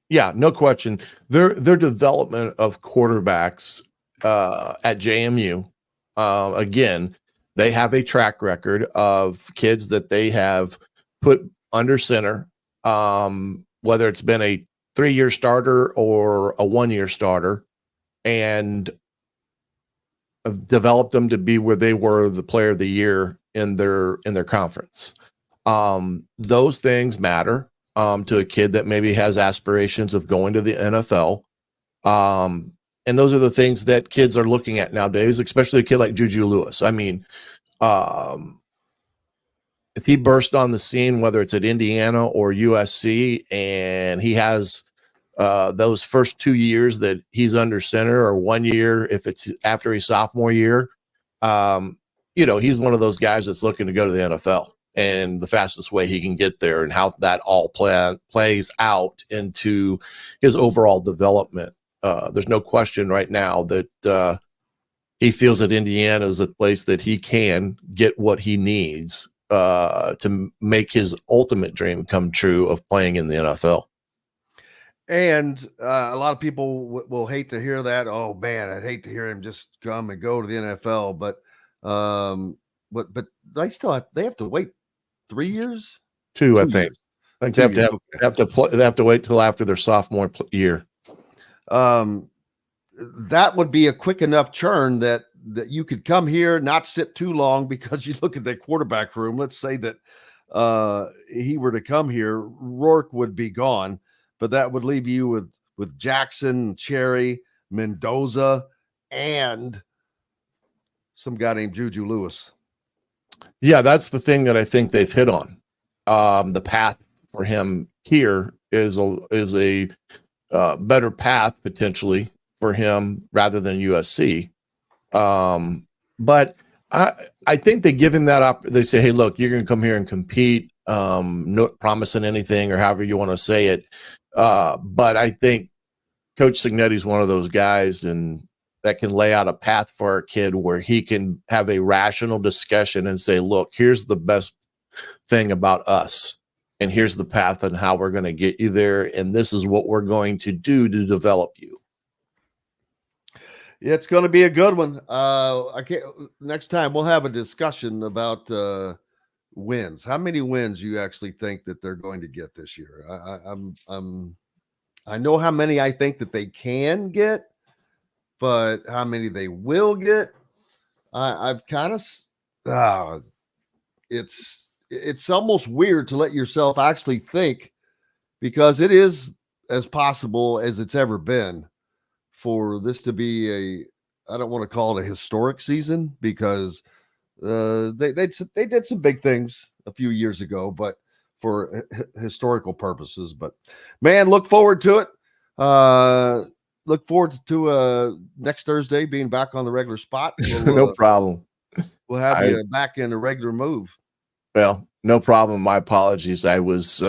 Yeah, no question. Their development of quarterbacks at JMU, again, they have a track record of kids that they have put under center, whether it's been a 3-year starter or a 1-year starter, and developed them to be where they were the player of the year in their conference. Those things matter to a kid that maybe has aspirations of going to the NFL. And those are the things that kids are looking at nowadays, especially a kid like Juju Lewis. I mean, if he burst on the scene, whether it's at Indiana or USC, and he has those first 2 years that he's under center, or 1 year if it's after his sophomore year, he's one of those guys that's looking to go to the NFL, and the fastest way he can get there, and how that all plays out into his overall development. There's no question right now that he feels that Indiana is a place that he can get what he needs to make his ultimate dream come true of playing in the NFL. And a lot of people will hate to hear that. Oh man, I'd hate to hear him just come and go to the NFL. But they have to wait 3 years. 2, I think. I think they have to wait till after their sophomore year. That would be a quick enough churn that you could come here, not sit too long, because you look at that quarterback room. Let's say that he were to come here, Rourke would be gone, but that would leave you with Jackson, Cherry, Mendoza, and some guy named Juju Lewis. Yeah, that's the thing that I think they've hit on. The path for him here is a better path potentially for him rather than USC. But I think they give him that they say, hey, look, you're going to come here and compete, not promising anything, or however you want to say it. But I think Coach Signetti is one of those guys and that can lay out a path for a kid where he can have a rational discussion and say, look, here's the best thing about us, and here's the path and how we're going to get you there, and this is what we're going to do to develop you. Yeah, it's going to be a good one. Next time we'll have a discussion about wins. How many wins you actually think that they're going to get this year? I know how many I think that they can get, but how many they will get, I've kind of it's almost weird to let yourself actually think, because it is as possible as it's ever been for this to be I don't want to call it a historic season, because They did some big things a few years ago, but for historical purposes. But man, look forward to it. Look forward to next Thursday being back on the regular spot. No problem. We'll have you back in a regular move. Well, no problem. My apologies. I was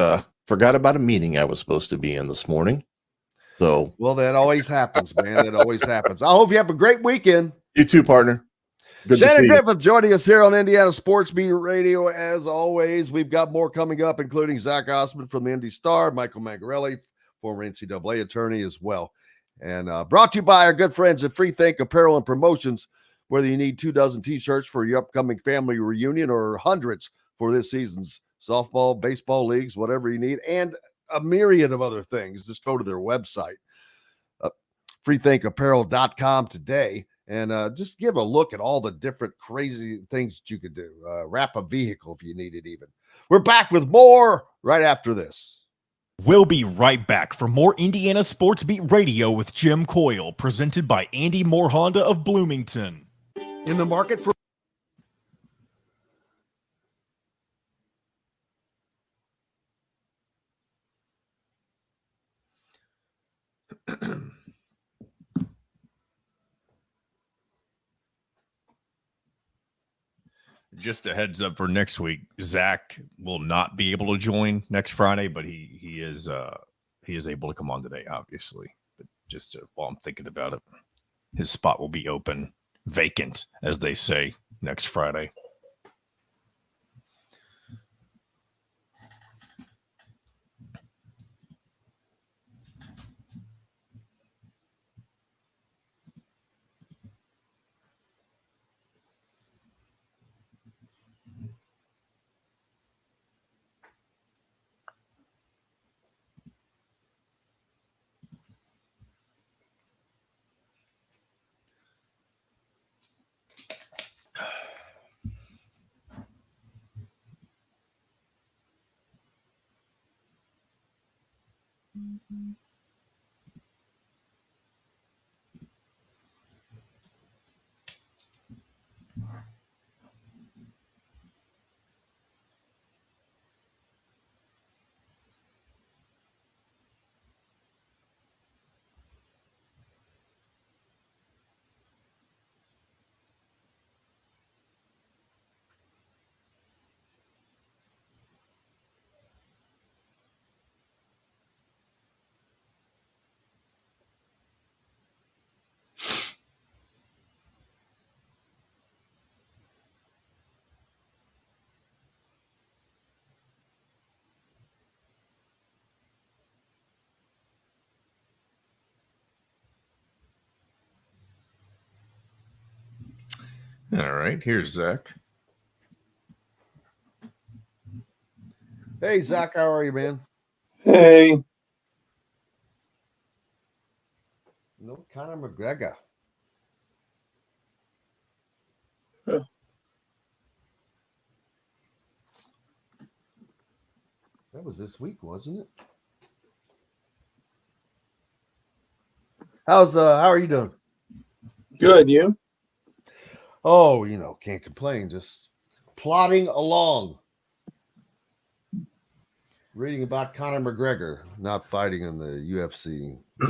forgot about a meeting I was supposed to be in this morning. So, well, that always happens, man. That always happens. I hope you have a great weekend. You too, partner. Good to see Shannon you. Griffith joining us here on Indiana Sports Beat Radio. As always, we've got more coming up, including Zach Osman from the Indy Star, Michael Mangarelli, former NCAA attorney as well. And brought to you by our good friends at Free Think Apparel and Promotions. Whether you need 24 T-shirts for your upcoming family reunion or hundreds for this season's softball, baseball leagues, whatever you need, and a myriad of other things, just go to their website, freethinkapparel.com today. And just give a look at all the different crazy things that you could do. Wrap a vehicle if you need it even. We're back with more right after this. We'll be right back for more Indiana Sports Beat Radio with Jim Coyle, presented by Andy Moore Honda of Bloomington. In the market for Just a heads up for next week, Zach will not be able to join next Friday, but he is able to come on today, obviously. But just while I'm thinking about it, his spot will be open, vacant, as they say, next Friday. All right, here's Zach. Hey, Zach, how are you, man? Hey. No, Conor McGregor. Huh. That was this week, wasn't it? How are you doing? Good, you? Oh, can't complain. Just plodding along. Reading about Conor McGregor not fighting in the UFC. All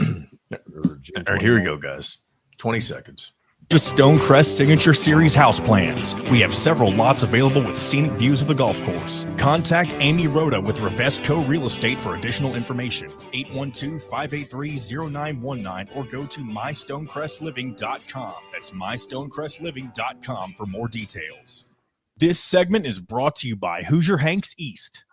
right, here we go, guys. 20 seconds. Just Stonecrest Signature Series house plans. We have several lots available with scenic views of the golf course. Contact Amy Rhoda with Rebesco Real Estate for additional information. 812-583-0919 or go to mystonecrestliving.com. That's mystonecrestliving.com for more details. This segment is brought to you by Hoosier Hanks East.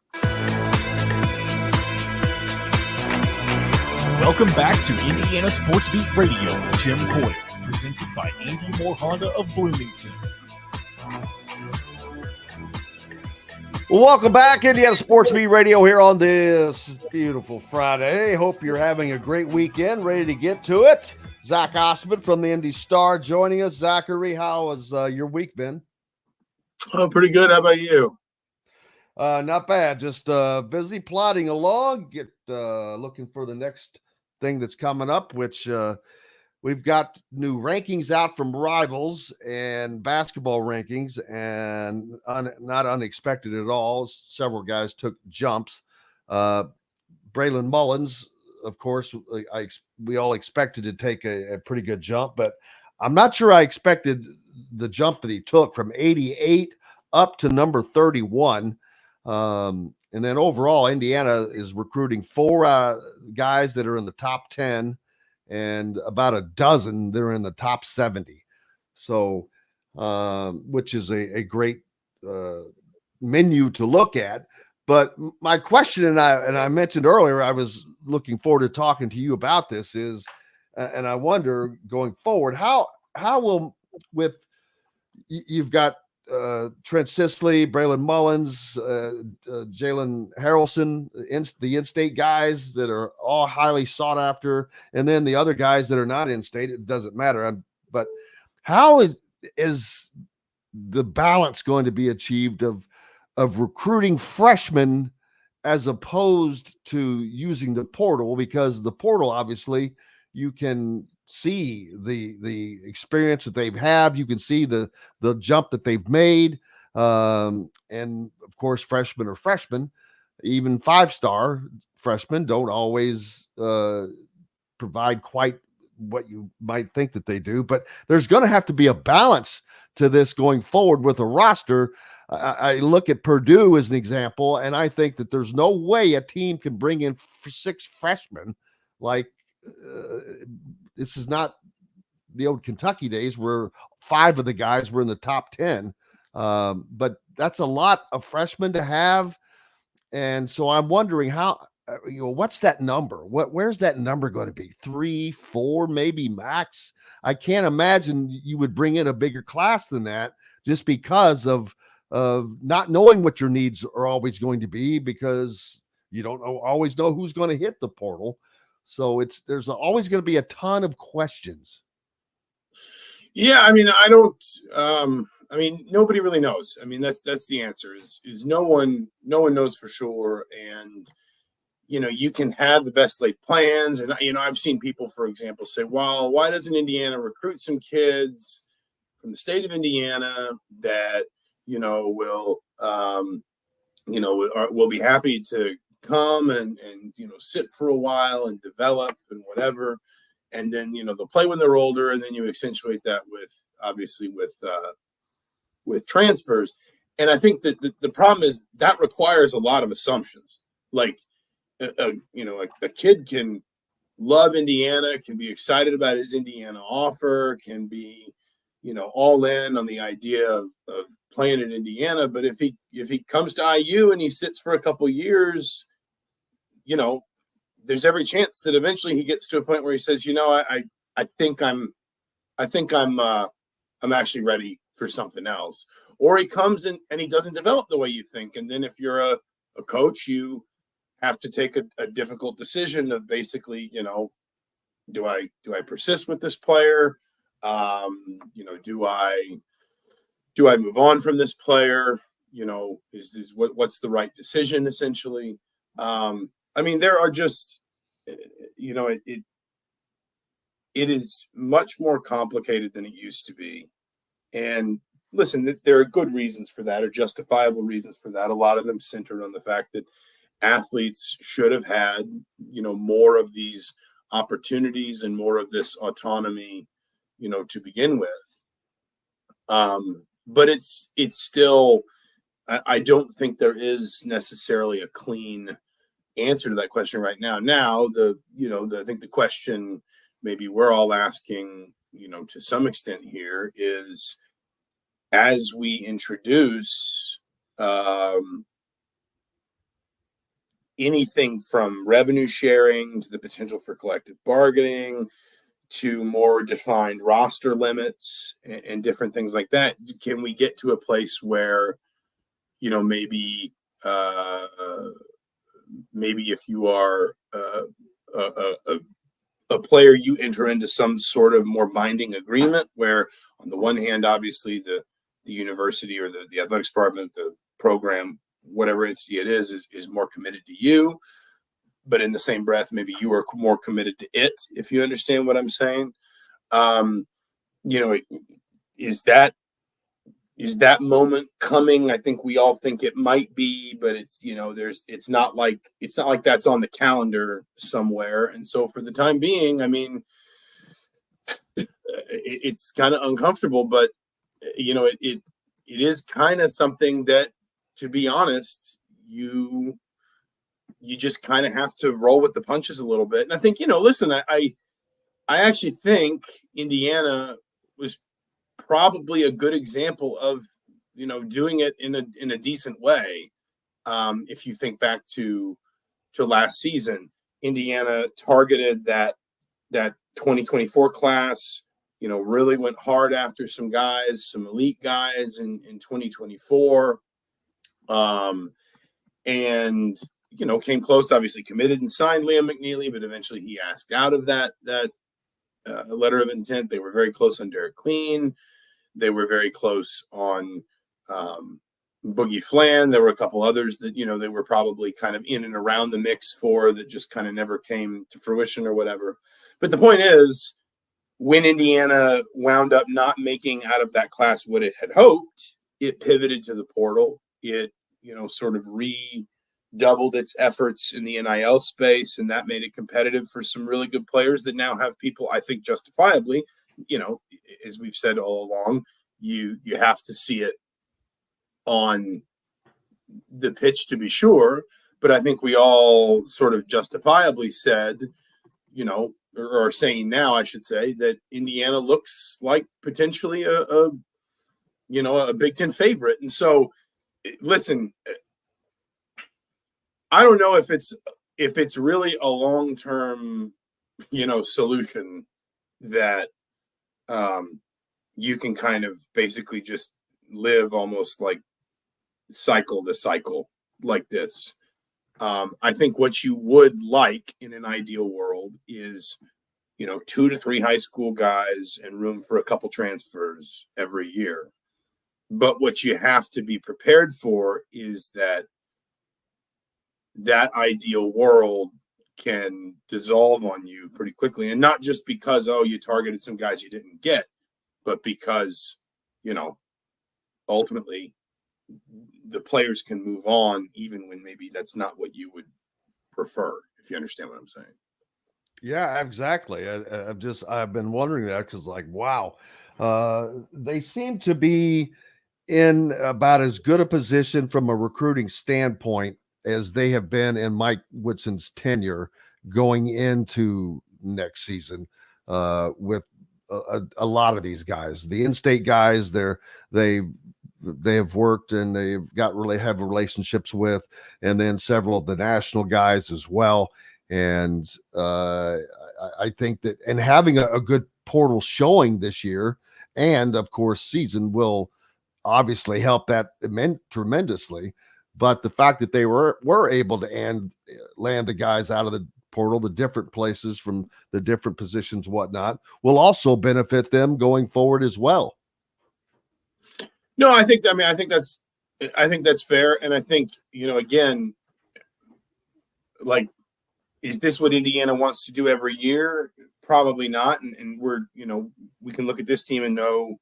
Welcome back to Indiana Sports Beat Radio with Jim Coyle, presented by Andy Moore Honda of Bloomington. Welcome back, Indiana Sports Beat Radio here on this beautiful Friday. Hope you're having a great weekend, ready to get to it. Zach Osman from the Indy Star joining us. Zachary, how has your week been? Oh, pretty good. How about you? Not bad. Just busy plodding along, looking for the next thing that's coming up, which we've got new rankings out from Rivals and basketball rankings, and not unexpected at all. Several guys took jumps. Braylon Mullins, of course, we all expected to take a pretty good jump, but I'm not sure I expected the jump that he took from 88 up to number 31. And then overall, Indiana is recruiting 4 guys that are in the top 10 and about a dozen that are in the top 70. So, which is a great menu to look at. But my question, and I mentioned earlier, I was looking forward to talking to you about this, is, and I wonder going forward, how will, with you've got Trent Sisley, Braylon Mullins, Jalen Harrelson, the in-state guys that are all highly sought after, and then the other guys that are not in-state. It doesn't matter. But how is the balance going to be achieved of recruiting freshmen as opposed to using the portal? Because the portal, obviously, you can see the experience that they've had. You can see the jump that they've made. And of course, freshmen are freshmen. Even 5-star freshmen don't always provide quite what you might think that they do. But there's going to have to be a balance to this going forward with a roster. I look at Purdue as an example, and I think that there's no way a team can bring in 6 freshmen. Like, this is not the old Kentucky days where 5 of the guys were in the top 10. But that's a lot of freshmen to have. And so I'm wondering how, what's that number? Where's that number going to be? 3, 4, maybe max? I can't imagine you would bring in a bigger class than that just because of not knowing what your needs are always going to be, because you don't always know who's going to hit the portal. So there's always going to be a ton of questions. Yeah, I mean, nobody really knows. I mean, that's the answer is no one knows for sure. And, you can have the best laid plans. And, I've seen people, for example, say, well, why doesn't Indiana recruit some kids from the state of Indiana that, will be happy to come and sit for a while and develop and whatever. And then, they'll play when they're older. And then you accentuate that with transfers. And I think that the problem is that requires a lot of assumptions. Like, a kid can love Indiana, can be excited about his Indiana offer, can be, all in on the idea of playing in Indiana. But if he comes to IU and he sits for a couple years, there's every chance that eventually he gets to a point where he says, I think I'm actually ready for something else. Or he comes in and he doesn't develop the way you think. And then if you're a coach, you have to take a difficult decision of basically, do I persist with this player? Do I move on from this player? What's the right decision essentially? There are just, it is much more complicated than it used to be. And listen, there are good reasons for that, or justifiable reasons for that. A lot of them centered on the fact that athletes should have had, more of these opportunities and more of this autonomy, to begin with. But it's still, I don't think there is necessarily a clean answer to that question right now. Now, I think the question maybe we're all asking, to some extent here is, as we introduce anything from revenue sharing to the potential for collective bargaining to more defined roster limits and different things like that, can we get to a place where, maybe if you are a player, you enter into some sort of more binding agreement where, on the one hand, obviously the university or the athletics department, the program, whatever entity it is more committed to you, but in the same breath, maybe you are more committed to it, if you understand what I'm saying. You know, is that moment coming? I think we all think it might be, but it's, you know, it's not like that's on the calendar somewhere. And so for the time being, I mean, it's kind of uncomfortable, but you know, it is kind of something that, to be honest, you just kind of have to roll with the punches a little bit. And I think, you know, listen, I actually think Indiana was probably a good example of, you know, doing it in a decent way. If you think back to last season, Indiana targeted that 2024 class, you know, really went hard after some guys, some elite guys in 2024. And, you know, came close, obviously committed and signed Liam McNeely, but eventually he asked out of that letter of intent. They were very close on Derek Queen. They were very close on Boogie Flan. There were a couple others that, you know, they were probably kind of in and around the mix for, that just kind of never came to fruition or whatever. But the point is, when Indiana wound up not making out of that class what it had hoped, it pivoted to the portal. It, you know, sort of redoubled its efforts in the NIL space, and that made it competitive for some really good players that now have people, I think justifiably, you know, as we've said all along, you have to see it on the pitch to be sure. But I think we all sort of justifiably said, you know, or are saying now, I should say, that Indiana looks like potentially a Big Ten favorite. And so, listen, I don't know if it's really a long-term, you know, solution that you can kind of basically just live almost like cycle to cycle like this. I think what you would like in an ideal world is, you know, 2 to 3 high school guys and room for a couple transfers every year. But what you have to be prepared for is that ideal world can dissolve on you pretty quickly. And not just because, oh, you targeted some guys you didn't get, but because, you know, ultimately the players can move on even when maybe that's not what you would prefer, if you understand what I'm saying. Yeah, exactly. I've been wondering that, because, like, wow, they seem to be in about as good a position from a recruiting standpoint as they have been in Mike Woodson's tenure going into next season, with a lot of these guys. The in-state guys, they have worked and they've got really have relationships with, and then several of the national guys as well. And I think that, and having a good portal showing this year, and of course season, will obviously help that tremendously. But the fact that they were able to land the guys out of the portal, the different places from the different positions, whatnot, will also benefit them going forward as well. No, I think that's fair. And I think, you know, again, like, is this what Indiana wants to do every year? Probably not. And we're, you know, we can look at this team and know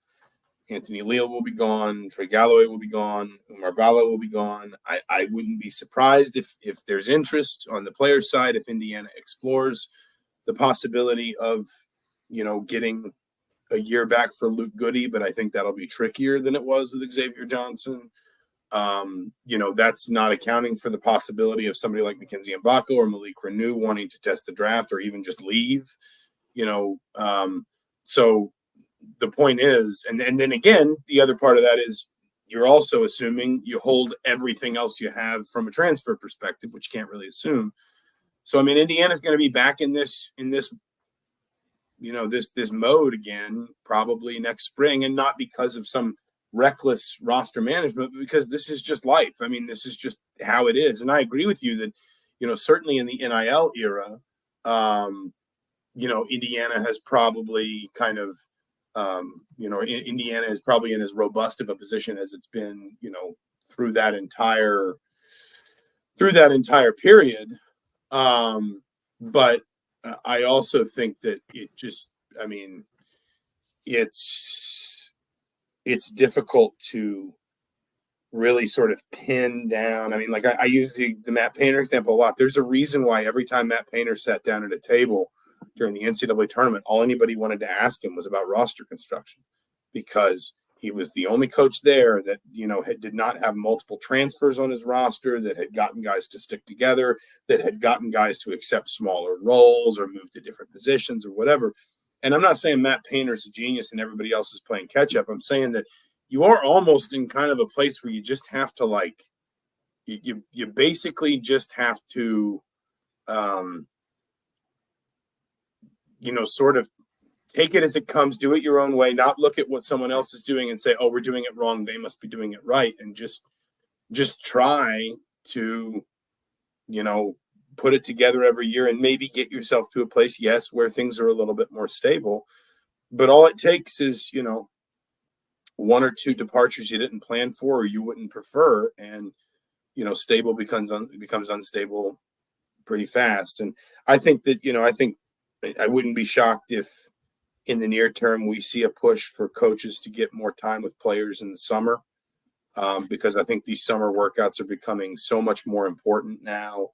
Anthony Leal will be gone, Trey Galloway will be gone, Umar Bala will be gone. I wouldn't be surprised if there's interest on the player side, if Indiana explores the possibility of, you know, getting a year back for Luke Goody, but I think that'll be trickier than it was with Xavier Johnson. You know, that's not accounting for the possibility of somebody like Mackenzie Mbako or Malik Renew wanting to test the draft or even just leave, you know. So the point is, and then again, the other part of that is you're also assuming you hold everything else you have from a transfer perspective, which you can't really assume. So, I mean, Indiana's going to be back in this, you know, this mode again, probably next spring, and not because of some reckless roster management, but because this is just life. I mean, this is just how it is. And I agree with you that, you know, certainly in the NIL era, you know, Indiana has probably kind of, you know, Indiana is probably in as robust of a position as it's been, you know, through that entire period. But I also think that it just, I mean, it's difficult to really sort of pin down. I mean, like I use the Matt Painter example a lot. There's a reason why every time Matt Painter sat down at a table during the NCAA tournament, all anybody wanted to ask him was about roster construction, because he was the only coach there that, did not have multiple transfers on his roster, that had gotten guys to stick together, that had gotten guys to accept smaller roles or move to different positions or whatever. And I'm not saying Matt Painter's a genius and everybody else is playing catch up. I'm saying that you are almost in kind of a place where you just have to you basically just have to, sort of take it as it comes, do it your own way, not look at what someone else is doing and say, oh, we're doing it wrong, they must be doing it right. And just try to, put it together every year and maybe get yourself to a place, yes, where things are a little bit more stable. But all it takes is, one or two departures you didn't plan for or you wouldn't prefer, and stable becomes unstable pretty fast. And I think that I wouldn't be shocked if in the near term we see a push for coaches to get more time with players in the summer, because I think these summer workouts are becoming so much more important now,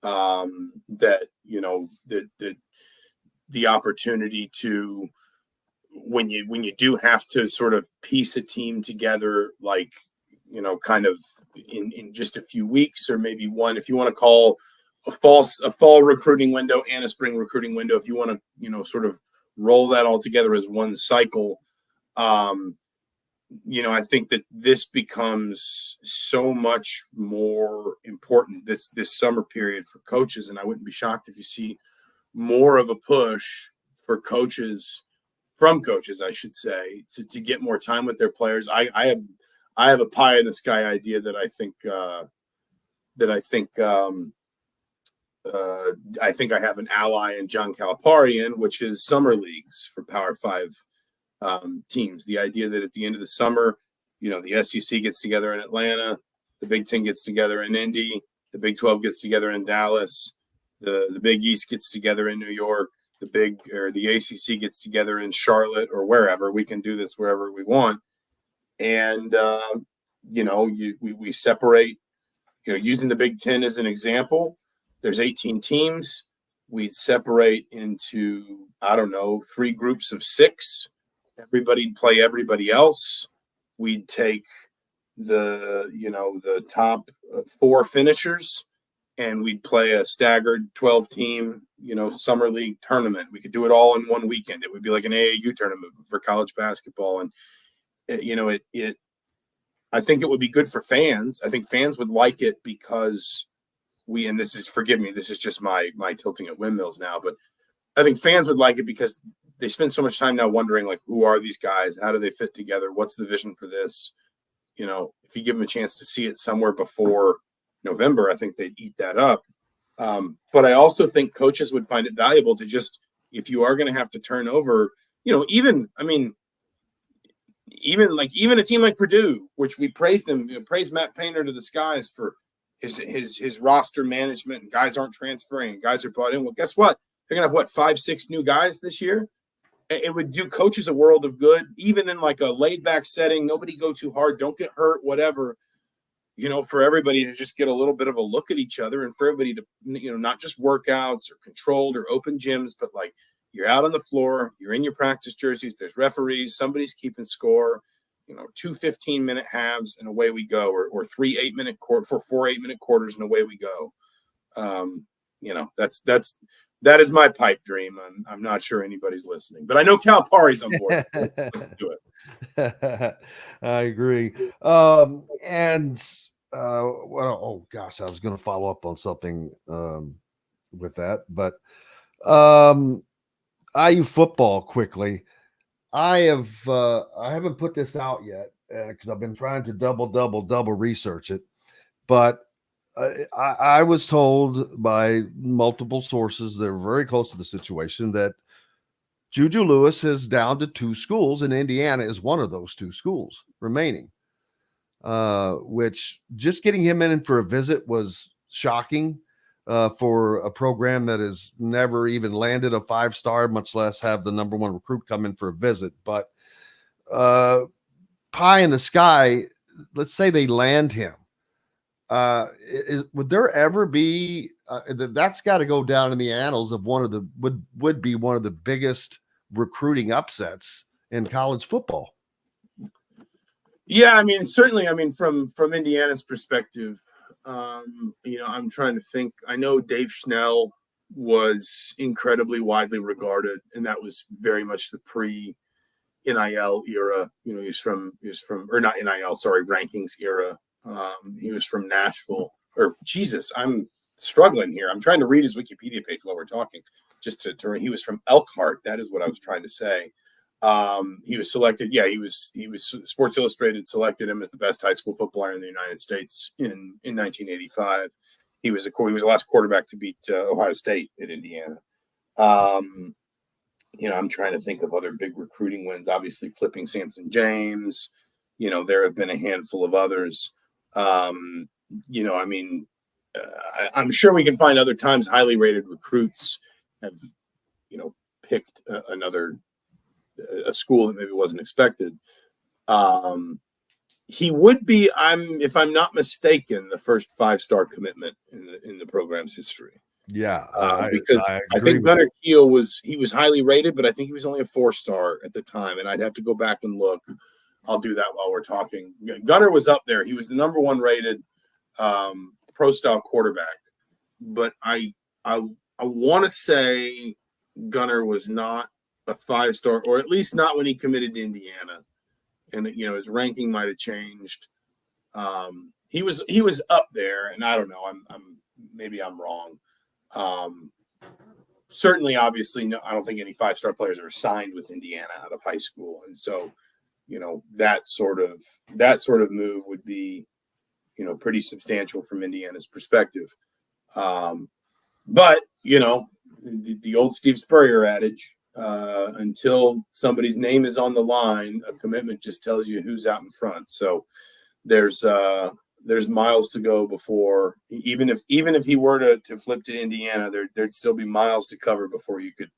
that the opportunity to, when you do have to sort of piece a team together, kind of in just a few weeks, or maybe one, if you want to call a fall recruiting window and a spring recruiting window, if you want to, sort of roll that all together as one cycle, I think that this becomes so much more important this summer period for coaches. And I wouldn't be shocked if you see more of a push for coaches, I should say, to get more time with their players. I have a pie in the sky idea that I think I have an ally in John Calipari in, which is summer leagues for Power 5 teams. The idea that at the end of the summer, the SEC gets together in Atlanta, the Big Ten gets together in Indy, the Big 12 gets together in Dallas, the Big East gets together in New York, the ACC gets together in Charlotte or wherever. We can do this wherever we want. And, we separate, using the Big Ten as an example, there's 18 teams. We'd separate into, 3 groups of 6. Everybody'd play everybody else. We'd take the top 4 finishers, and we'd play a staggered 12-team, summer league tournament. We could do it all in one weekend. It would be like an AAU tournament for college basketball. And, I think it would be good for fans. I think fans would like it because and this is, forgive me, this is just my tilting at windmills now, but I think fans would like it because they spend so much time now wondering, who are these guys? How do they fit together? What's the vision for this? If you give them a chance to see it somewhere before November, I think they'd eat that up. But I also think coaches would find it valuable to just, if you are going to have to turn over, even a team like Purdue, which we praise them, praise Matt Painter to the skies for his roster management, and guys aren't transferring, guys are brought in. Well, guess what? They're going to have 5-6 new guys this year. It would do coaches a world of good, even in a laid back setting. Nobody go too hard, don't get hurt, whatever. For everybody to just get a little bit of a look at each other, and for everybody to, not just workouts or controlled or open gyms, but you're out on the floor, you're in your practice jerseys, there's referees, somebody's keeping score, 2 15-minute halves and away we go, or 3 8-minute for 4 8-minute quarters and away we go. That is my pipe dream. I'm not sure anybody's listening, but I know Calipari's on board. Let's do it. I agree. Oh gosh, I was going to follow up on something with that, but IU football quickly. I haven't put this out yet because I've been trying to double research it, but I was told by multiple sources that are very close to the situation that Juju Lewis is down to 2 schools, and Indiana is one of those 2 schools remaining, which just getting him in for a visit was shocking. for a program that has never even landed a 5-star, much less have the number 1 recruit come in for a visit. But pie in the sky, let's say they land him. Would there ever be that's got to go down in the annals of would be one of the biggest recruiting upsets in college football? Yeah, I mean, certainly. I mean, from Indiana's perspective, I'm trying to think. I know Dave Schnell was incredibly widely regarded, and that was very much the pre-NIL era. He was from or not NIL, sorry, rankings era. He was from Nashville. Or Jesus, I'm struggling here. I'm trying to read his Wikipedia page while we're talking. He was from Elkhart. That is what I was trying to say. He was selected. Yeah, he was Sports Illustrated selected him as the best high school footballer in the United States in 1985. He was the last quarterback to beat Ohio State at Indiana. I'm trying to think of other big recruiting wins. Obviously, flipping Samson James. There have been a handful of others. I'm sure we can find other times highly rated recruits have, picked a school that maybe wasn't expected. He would be, if I'm not mistaken, the first 5-star commitment in the program's history. Yeah, because I think Gunnar Kiel was highly rated, but I think he was only a 4-star at the time, and I'd have to go back and look. I'll do that while we're talking. Gunnar was up there. He was the number 1 rated pro-style quarterback, but I want to say Gunnar was not a 5-star, or at least not when he committed to Indiana, and his ranking might have changed. He was up there, and I don't know. Maybe I'm wrong. Certainly, obviously, no. I don't think any 5-star players are signed with Indiana out of high school, and so that sort of move would be pretty substantial from Indiana's perspective. But the old Steve Spurrier adage. Until somebody's name is on the line, a commitment just tells you who's out in front. So there's miles to go before, even if he were to flip to Indiana, there'd still be miles to cover before you could,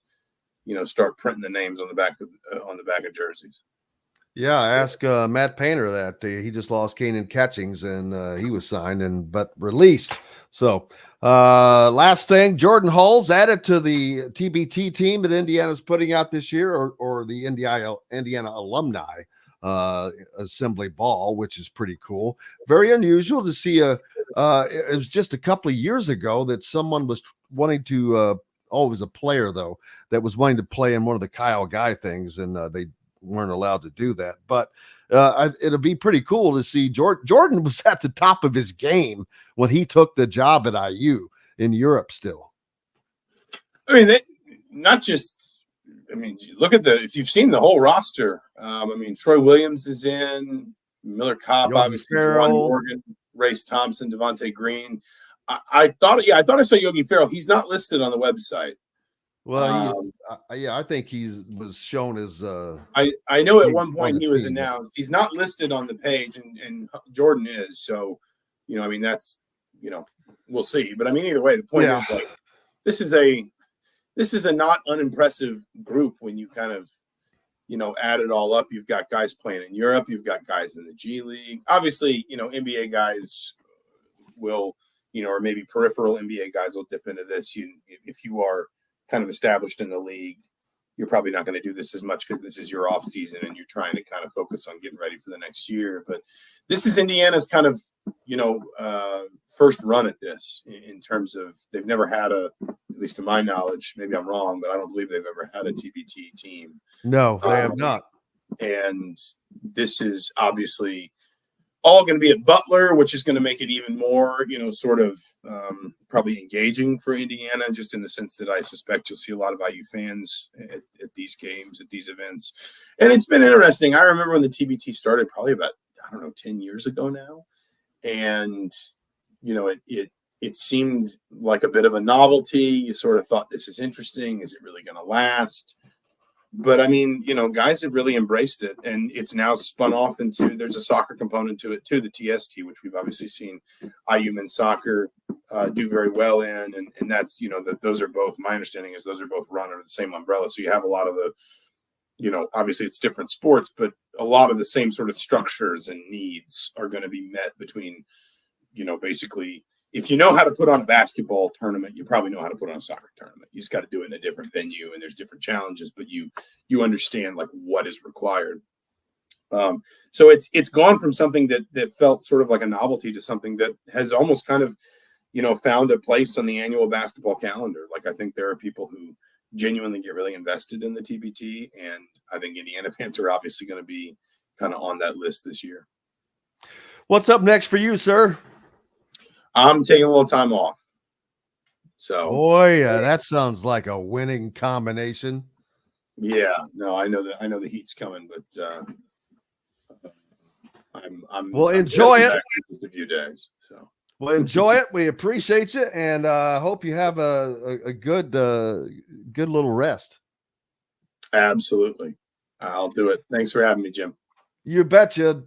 start printing the names on the back of jerseys. Yeah, I asked Matt Painter that. He just lost Kanan Catchings, and he was signed but released. So last thing, Jordan Hull's added to the TBT team that Indiana's putting out this year, or the Indiana alumni assembly ball, which is pretty cool. Very unusual to see it was just a couple of years ago that someone was wanting to it was a player though that was wanting to play in one of the Kyle Guy things, and they weren't allowed to do that. But it'll be pretty cool to see Jordan was at the top of his game when he took the job at IU in Europe still. I mean, look at if you've seen the whole roster. Troy Williams is in, Miller Kopp, Yogi obviously, Ferrell. Juwan Morgan, Race Thompson, Devontae Green. I thought I saw Yogi Ferrell. He's not listed on the website. Well, I think was shown as. I know at one point he was announced. He's not listed on the page, and Jordan is. So, that's we'll see. But either way, the point is this is a not unimpressive group when you kind of add it all up. You've got guys playing in Europe. You've got guys in the G League. Obviously, NBA guys will or maybe peripheral NBA guys will dip into this. If you are kind of established in the league, you're probably not going to do this as much because this is your off season and you're trying to kind of focus on getting ready for the next year. But this is Indiana's kind of, first run at this in terms of they've never had at least to my knowledge, maybe I'm wrong, but I don't believe they've ever had a TBT team. No, they have not. And this is obviously all going to be at Butler, which is going to make it even more, probably engaging for Indiana, just in the sense that I suspect you'll see a lot of IU fans at these games, at these events. And it's been interesting. I remember when the TBT started probably about, 10 years ago now. And, it seemed like a bit of a novelty. You sort of thought, this is interesting. Is it really going to last? But guys have really embraced it, and it's now spun off into, there's a soccer component to it too, the TST, which we've obviously seen IU men's soccer do very well in, and that's those are both, my understanding is those are both run under the same umbrella. So you have a lot of the, obviously it's different sports, but a lot of the same sort of structures and needs are going to be met between, basically, if you know how to put on a basketball tournament, you probably know how to put on a soccer tournament. You just got to do it in a different venue, and there's different challenges, but you understand like what is required. So it's gone from something that felt sort of like a novelty to something that has almost kind of, found a place on the annual basketball calendar. Like, I think there are people who genuinely get really invested in the TBT, and I think Indiana fans are obviously going to be kind of on that list this year. What's up next for you, sir? I'm taking a little time off. So, boy, that sounds like a winning combination. Yeah, no, I know the heat's coming, but I'm enjoy it. Back in just a few days. So, well, enjoy it. We appreciate you, and hope you have a good little rest. Absolutely, I'll do it. Thanks for having me, Jim. You betcha.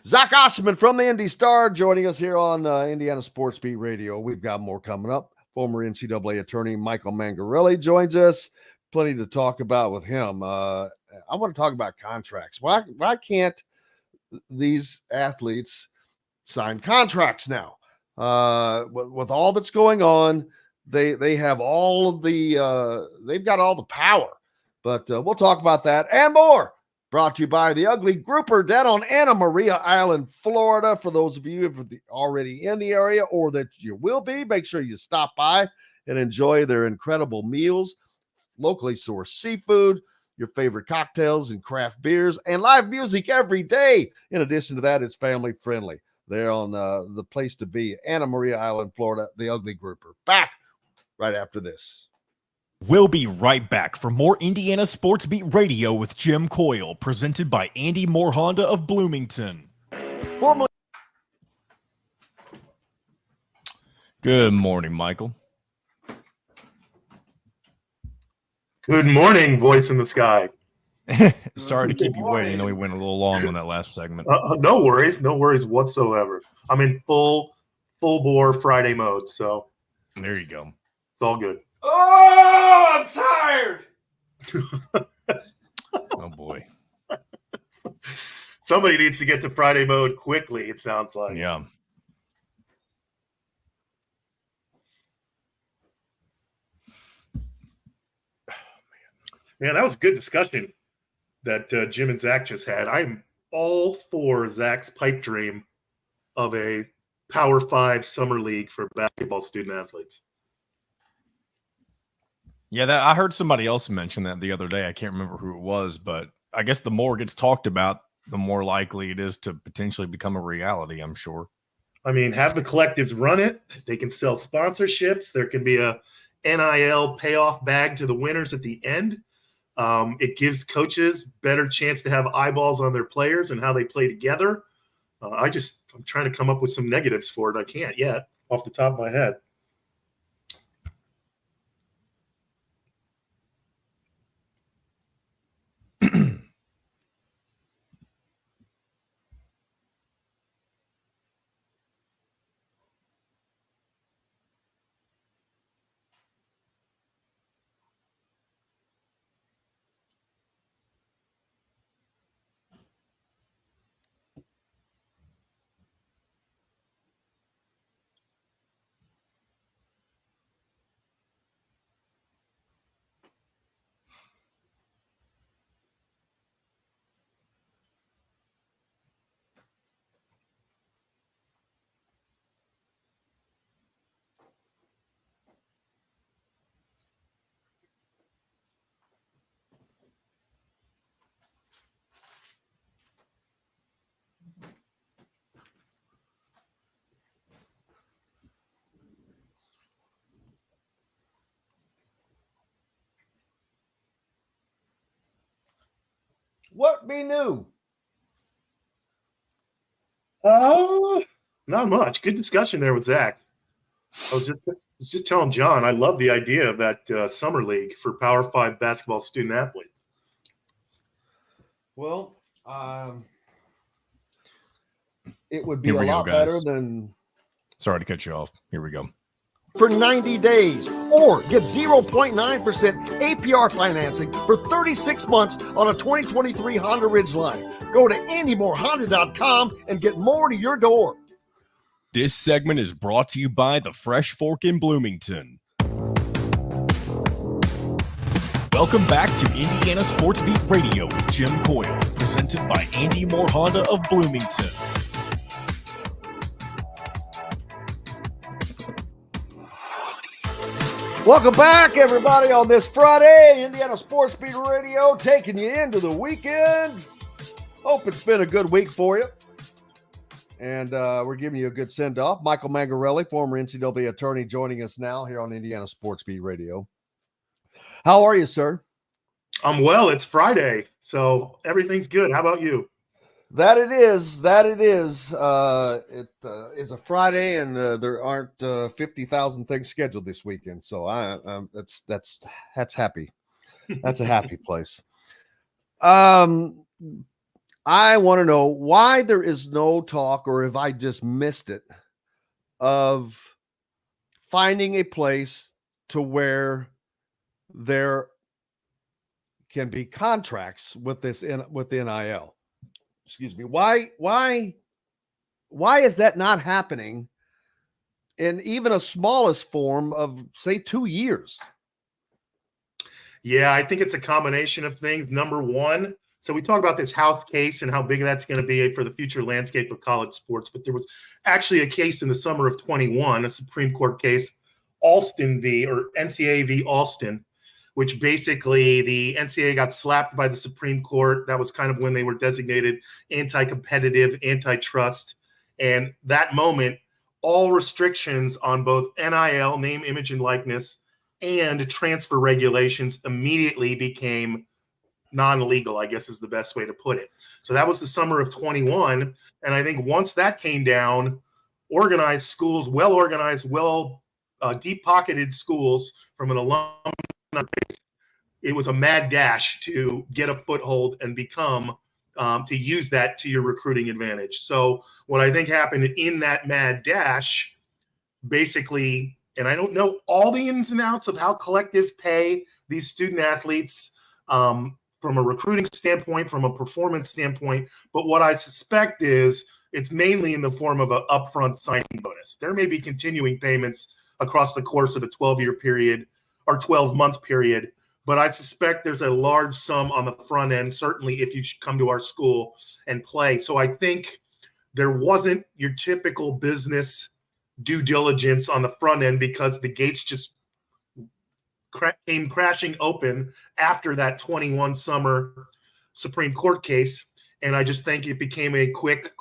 Zach Osterman from the Indy Star joining us here on Indiana Sports Beat Radio. We've got more coming up. Former NCAA attorney Michael Mangarelli joins us. Plenty to talk about with him. I want to talk about contracts. Why can't these athletes sign contracts now? With all that's going on, they have all of the they've got all the power. But we'll talk about that and more. Brought to you by the Ugly Grouper down on Anna Maria Island, Florida. For those of you who are already in the area or that you will be, make sure you stop by and enjoy their incredible meals, locally sourced seafood, your favorite cocktails and craft beers, and live music every day. In addition to that, it's family friendly. They're on the place to be, Anna Maria Island, Florida, the Ugly Grouper. Back right after this. We'll be right back for more Indiana Sports Beat Radio with Jim Coyle, presented by Andy Moore Honda of Bloomington. Formerly. Good morning, Michael. Good morning, voice in the sky. Sorry to keep you waiting. I know we went a little long on that last segment. No worries whatsoever. I'm in full bore Friday mode, so there you go. It's all good. Oh, I'm tired. Oh boy. Somebody needs to get to Friday mode quickly, it sounds like. Yeah. Man, that was a good discussion that Jim and Zach just had. I'm all for Zach's pipe dream of a Power 5 summer league for basketball student athletes. Yeah, I heard somebody else mention that the other day. I can't remember who it was, but I guess the more it gets talked about, the more likely it is to potentially become a reality, I'm sure. I mean, have the collectives run it. They can sell sponsorships. There can be a NIL payoff bag to the winners at the end. It gives coaches better chance to have eyeballs on their players and how they play together. I'm trying to come up with some negatives for it. I can't yet off the top of my head. What be new? Not much. Good discussion there with Zach. I was just telling John, I love the idea of that summer league for Power 5 basketball student athletes. Well, it would be Here a we go, lot guys. better than. Sorry to cut you off. Here we go. for 90 days or get 0.9% APR financing for 36 months on a 2023 Honda Ridgeline. Go to AndyMooreHonda.com and get more to your door. This segment is brought to you by the Fresh Fork in Bloomington. Welcome back to Indiana Sports Beat Radio with Jim Coyle, presented by Andy Moore Honda of Bloomington. Welcome back, everybody, on this Friday. Indiana Sports Beat Radio taking you into the weekend. Hope it's been a good week for you. And we're giving you a good send-off. Michael Mangarelli, former NCAA attorney, joining us now here on Indiana Sports Beat Radio. How are you, sir? I'm well. It's Friday, so everything's good. How about you? That it is. It is a Friday, and there aren't 50,000 things scheduled this weekend. So that's happy. That's a happy place. I want to know why there is no talk, or if I just missed it, of finding a place to where there can be contracts with with the NIL. Excuse me. Why is that not happening in even a smallest form of, say, 2 years? Yeah, I think it's a combination of things. Number one, so we talk about this House case and how big that's going to be for the future landscape of college sports, but there was actually a case in the summer of 21, a Supreme Court case, NCAA v. Alston, which basically the NCAA got slapped by the Supreme Court. That was kind of when they were designated anti-competitive, antitrust. And that moment, all restrictions on both NIL, name, image, and likeness, and transfer regulations immediately became non-legal, I guess is the best way to put it. So that was the summer of 21. And I think once that came down, organized schools, well-organized, deep-pocketed schools from an alumni, it was a mad dash to get a foothold and become to use that to your recruiting advantage. So what I think happened in that mad dash, basically, and I don't know all the ins and outs of how collectives pay these student athletes from a recruiting standpoint, from a performance standpoint, but what I suspect is it's mainly in the form of an upfront signing bonus. There may be continuing payments across the course of a 12-year period or 12-month period, but I suspect there's a large sum on the front end, certainly if you should come to our school and play. So I think there wasn't your typical business due diligence on the front end because the gates just came crashing open after that 21 summer Supreme Court case. And I just think it became a quick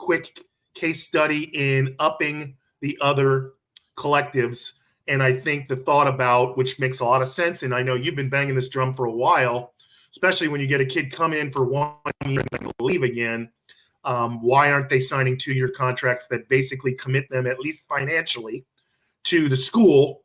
case study in upping the other collectives. And I think the thought about, which makes a lot of sense, and I know you've been banging this drum for a while, especially when you get a kid come in for 1 year and then leave again, why aren't they signing 2-year contracts that basically commit them, at least financially, to the school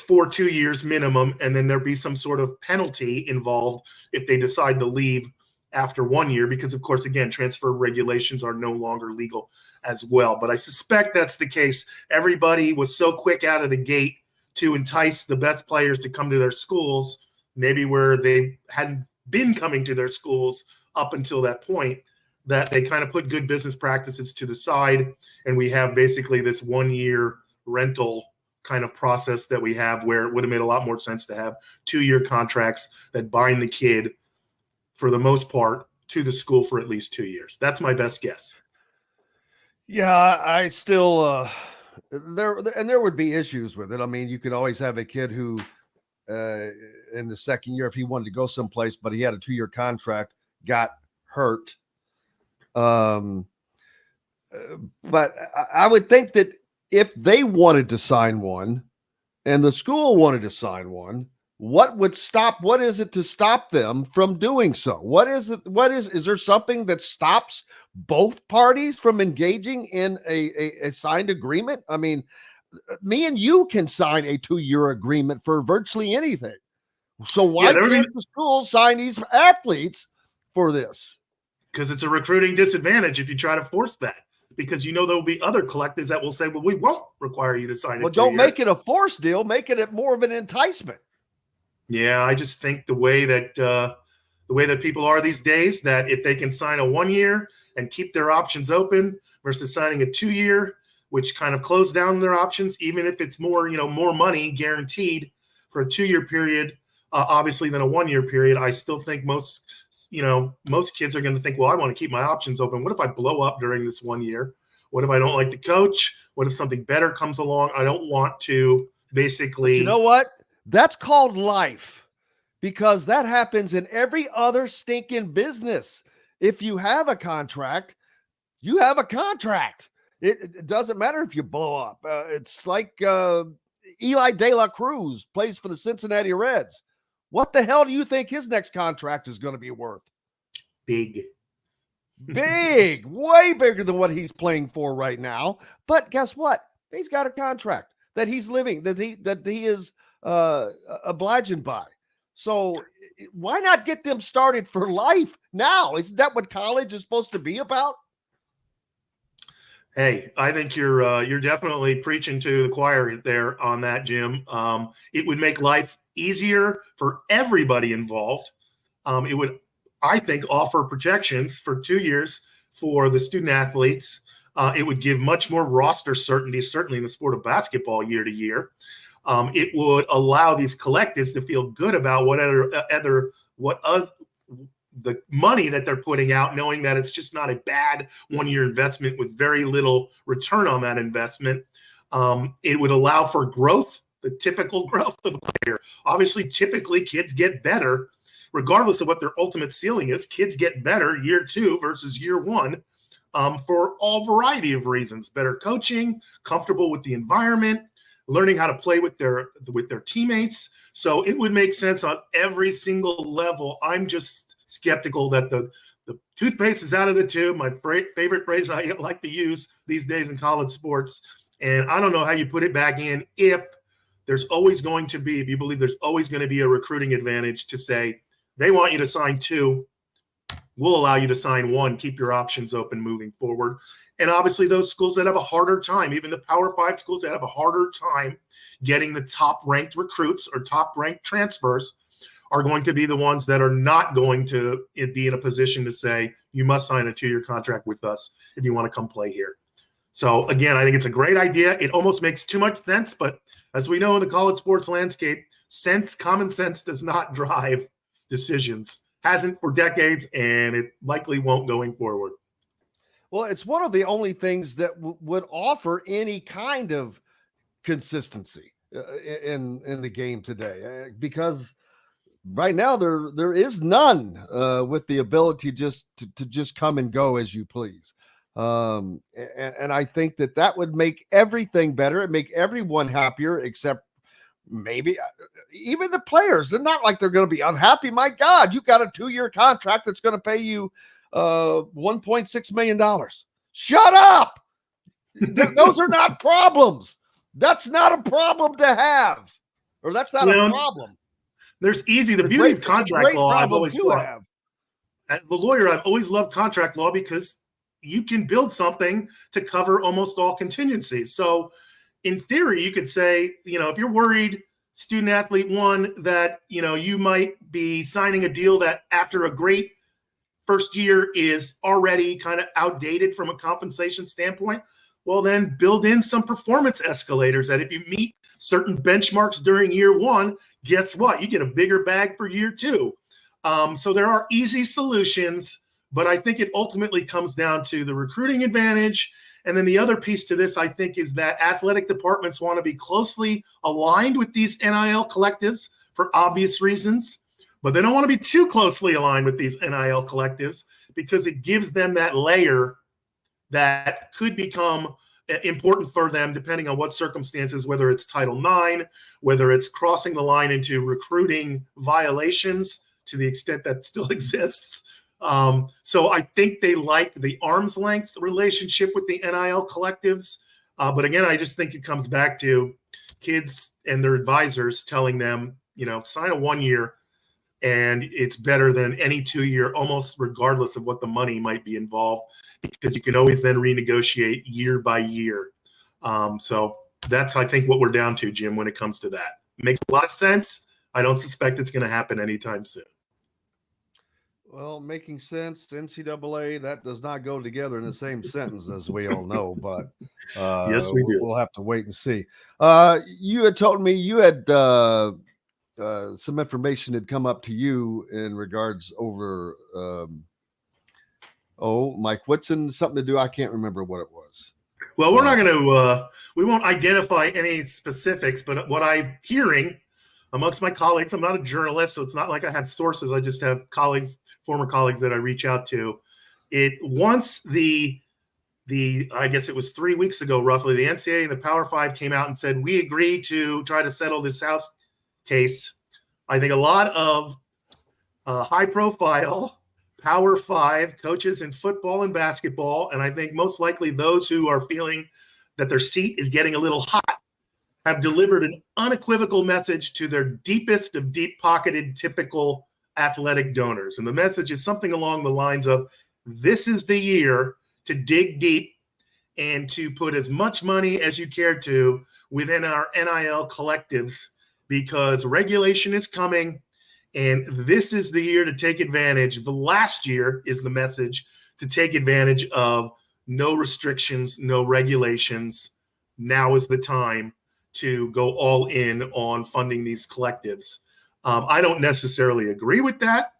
for 2 years minimum, and then there be some sort of penalty involved if they decide to leave after 1 year, because, of course, again, transfer regulations are no longer legal as well. But I suspect that's the case. Everybody was so quick out of the gate to entice the best players to come to their schools, maybe where they hadn't been coming to their schools up until that point, that they kind of put good business practices to the side. And we have basically this 1-year rental kind of process that we have, where it would have made a lot more sense to have 2-year contracts that bind the kid for the most part to the school for at least 2 years. That's my best guess. Yeah, I still there would be issues with it. I mean, you could always have a kid who in the second year, if he wanted to go someplace, but he had a 2-year contract, got hurt. But I would think that if they wanted to sign one and the school wanted to sign one, what is it to stop them from doing so? Is there something that stops both parties from engaging in a signed agreement? I mean, me and you can sign a 2-year agreement for virtually anything. So why can't the school sign these athletes for this? Because it's a recruiting disadvantage if you try to force that. because there'll be other collectives that will say, well, we won't require you to sign Well, it. don't make it a forced deal. Make it more of an enticement. Yeah, I just think the way that people are these days, that if they can sign a 1 year and keep their options open versus signing a 2 year, which kind of close down their options, even if it's more, more money guaranteed for a 2 year period, obviously than a 1 year period. I still think most kids are going to think, well, I want to keep my options open. What if I blow up during this 1 year? What if I don't like the coach? What if something better comes along? I don't want to basically. But you know what? That's called life, because that happens in every other stinking business. If you have a contract, you have a contract. It doesn't matter if you blow up. It's like Eli De La Cruz plays for the Cincinnati Reds. What the hell do you think his next contract is going to be worth? Big, way bigger than what he's playing for right now. But guess what? He's got a contract that he's living, that he is obliging by. So why not get them started for life now? Isn't that what college is supposed to be about? Hey, I think you're definitely preaching to the choir there on that, Jim. It would make life easier for everybody involved. It would, I think, offer protections for 2 years for the student athletes. It would give much more roster certainty, certainly in the sport of basketball, year to year. It would allow these collectives to feel good about the money that they're putting out, knowing that it's just not a bad 1 year investment with very little return on that investment. It would allow for growth, the typical growth of a player. Obviously, typically kids get better, regardless of what their ultimate ceiling is. Kids get better year 2 versus year 1 for all variety of reasons. Better coaching, comfortable with the environment, learning how to play with their teammates. So it would make sense on every single level. I'm just skeptical that the toothpaste is out of the tube, my favorite phrase I like to use these days in college sports. And I don't know how you put it back in if you believe there's always going to be a recruiting advantage to say, they want you to sign 2, we'll allow you to sign 1, keep your options open moving forward. And obviously those schools that have a harder time, even the Power 5 schools that have a harder time getting the top-ranked recruits or top-ranked transfers, are going to be the ones that are not going to be in a position to say, you must sign a 2-year contract with us if you want to come play here. So again, I think it's a great idea. It almost makes too much sense, but as we know in the college sports landscape, common sense does not drive decisions. Hasn't for decades, and it likely won't going forward. Well, it's one of the only things that would offer any kind of consistency in the game today, because right now there is none with the ability just to just come and go as you please. And I think that would make everything better. It make everyone happier, except maybe even the players. They're not like they're going to be unhappy. My God, you got a 2-year contract that's going to pay you $1.6 million. Shut up. Those are not problems. That's not a problem to have, or that's not a problem. There's the beauty of contract law. I've always thought, as the lawyer, I've always loved contract law because you can build something to cover almost all contingencies. So in theory, you could say, if you're worried, student athlete 1, that, you might be signing a deal that after a great first year is already kind of outdated from a compensation standpoint, well, then build in some performance escalators that if you meet certain benchmarks during year 1, guess what? You get a bigger bag for year 2. So there are easy solutions, but I think it ultimately comes down to the recruiting advantage. And then the other piece to this, I think, is that athletic departments want to be closely aligned with these NIL collectives for obvious reasons, but they don't want to be too closely aligned with these NIL collectives because it gives them that layer that could become important for them depending on what circumstances, whether it's Title IX, whether it's crossing the line into recruiting violations to the extent that still exists. So I think they like the arm's length relationship with the NIL collectives. But again, I just think it comes back to kids and their advisors telling them, sign a 1 year and it's better than any 2-year, almost regardless of what the money might be involved, because you can always then renegotiate year by year. So that's, I think, what we're down to, Jim, when it comes to that. It makes a lot of sense. I don't suspect it's going to happen anytime soon. Well, making sense, NCAA, that does not go together in the same sentence, as we all know, but yes, we do. We'll have to wait and see. You had told me you had some information had come up to you in regards over Mike Woodson, something to do. I can't remember what it was. Well, we're not going to, we won't identify any specifics, but what I'm hearing amongst my colleagues, I'm not a journalist, so it's not like I have sources. I just have colleagues, former colleagues that I reach out to. Once the I guess it was 3 weeks ago, roughly, the NCAA and the Power Five came out and said, we agree to try to settle this House case. I think a lot of high profile Power Five coaches in football and basketball, and I think most likely those who are feeling that their seat is getting a little hot, have delivered an unequivocal message to their deepest of deep-pocketed typical athletic donors. And the message is something along the lines of, this is the year to dig deep and to put as much money as you care to within our NIL collectives, because regulation is coming, and this is the year to take advantage. The last year is the message to take advantage of no restrictions, no regulations. Now is the time to go all in on funding these collectives. I don't necessarily agree with that.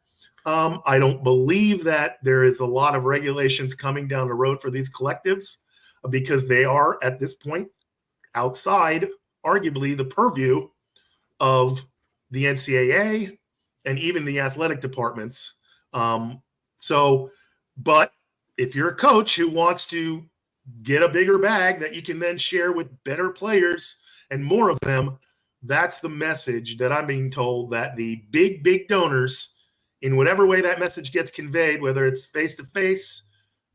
I don't believe that there is a lot of regulations coming down the road for these collectives, because they are at this point outside, arguably, the purview of the NCAA and even the athletic departments. But if you're a coach who wants to get a bigger bag that you can then share with better players and more of them, that's the message that I'm being told, that the big donors, in whatever way that message gets conveyed, whether it's face-to-face,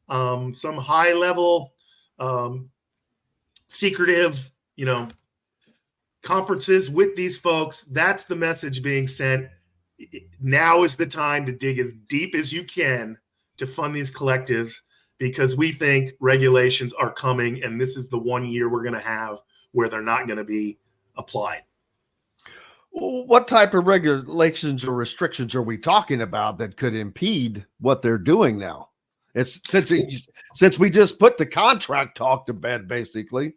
some high-level, secretive, conferences with these folks, that's the message being sent. Now is the time to dig as deep as you can to fund these collectives, because we think regulations are coming, and this is the 1 year we're going to have where they're not going to be applied. What type of regulations or restrictions are we talking about that could impede what they're doing now? It's since we just put the contract talk to bed, basically.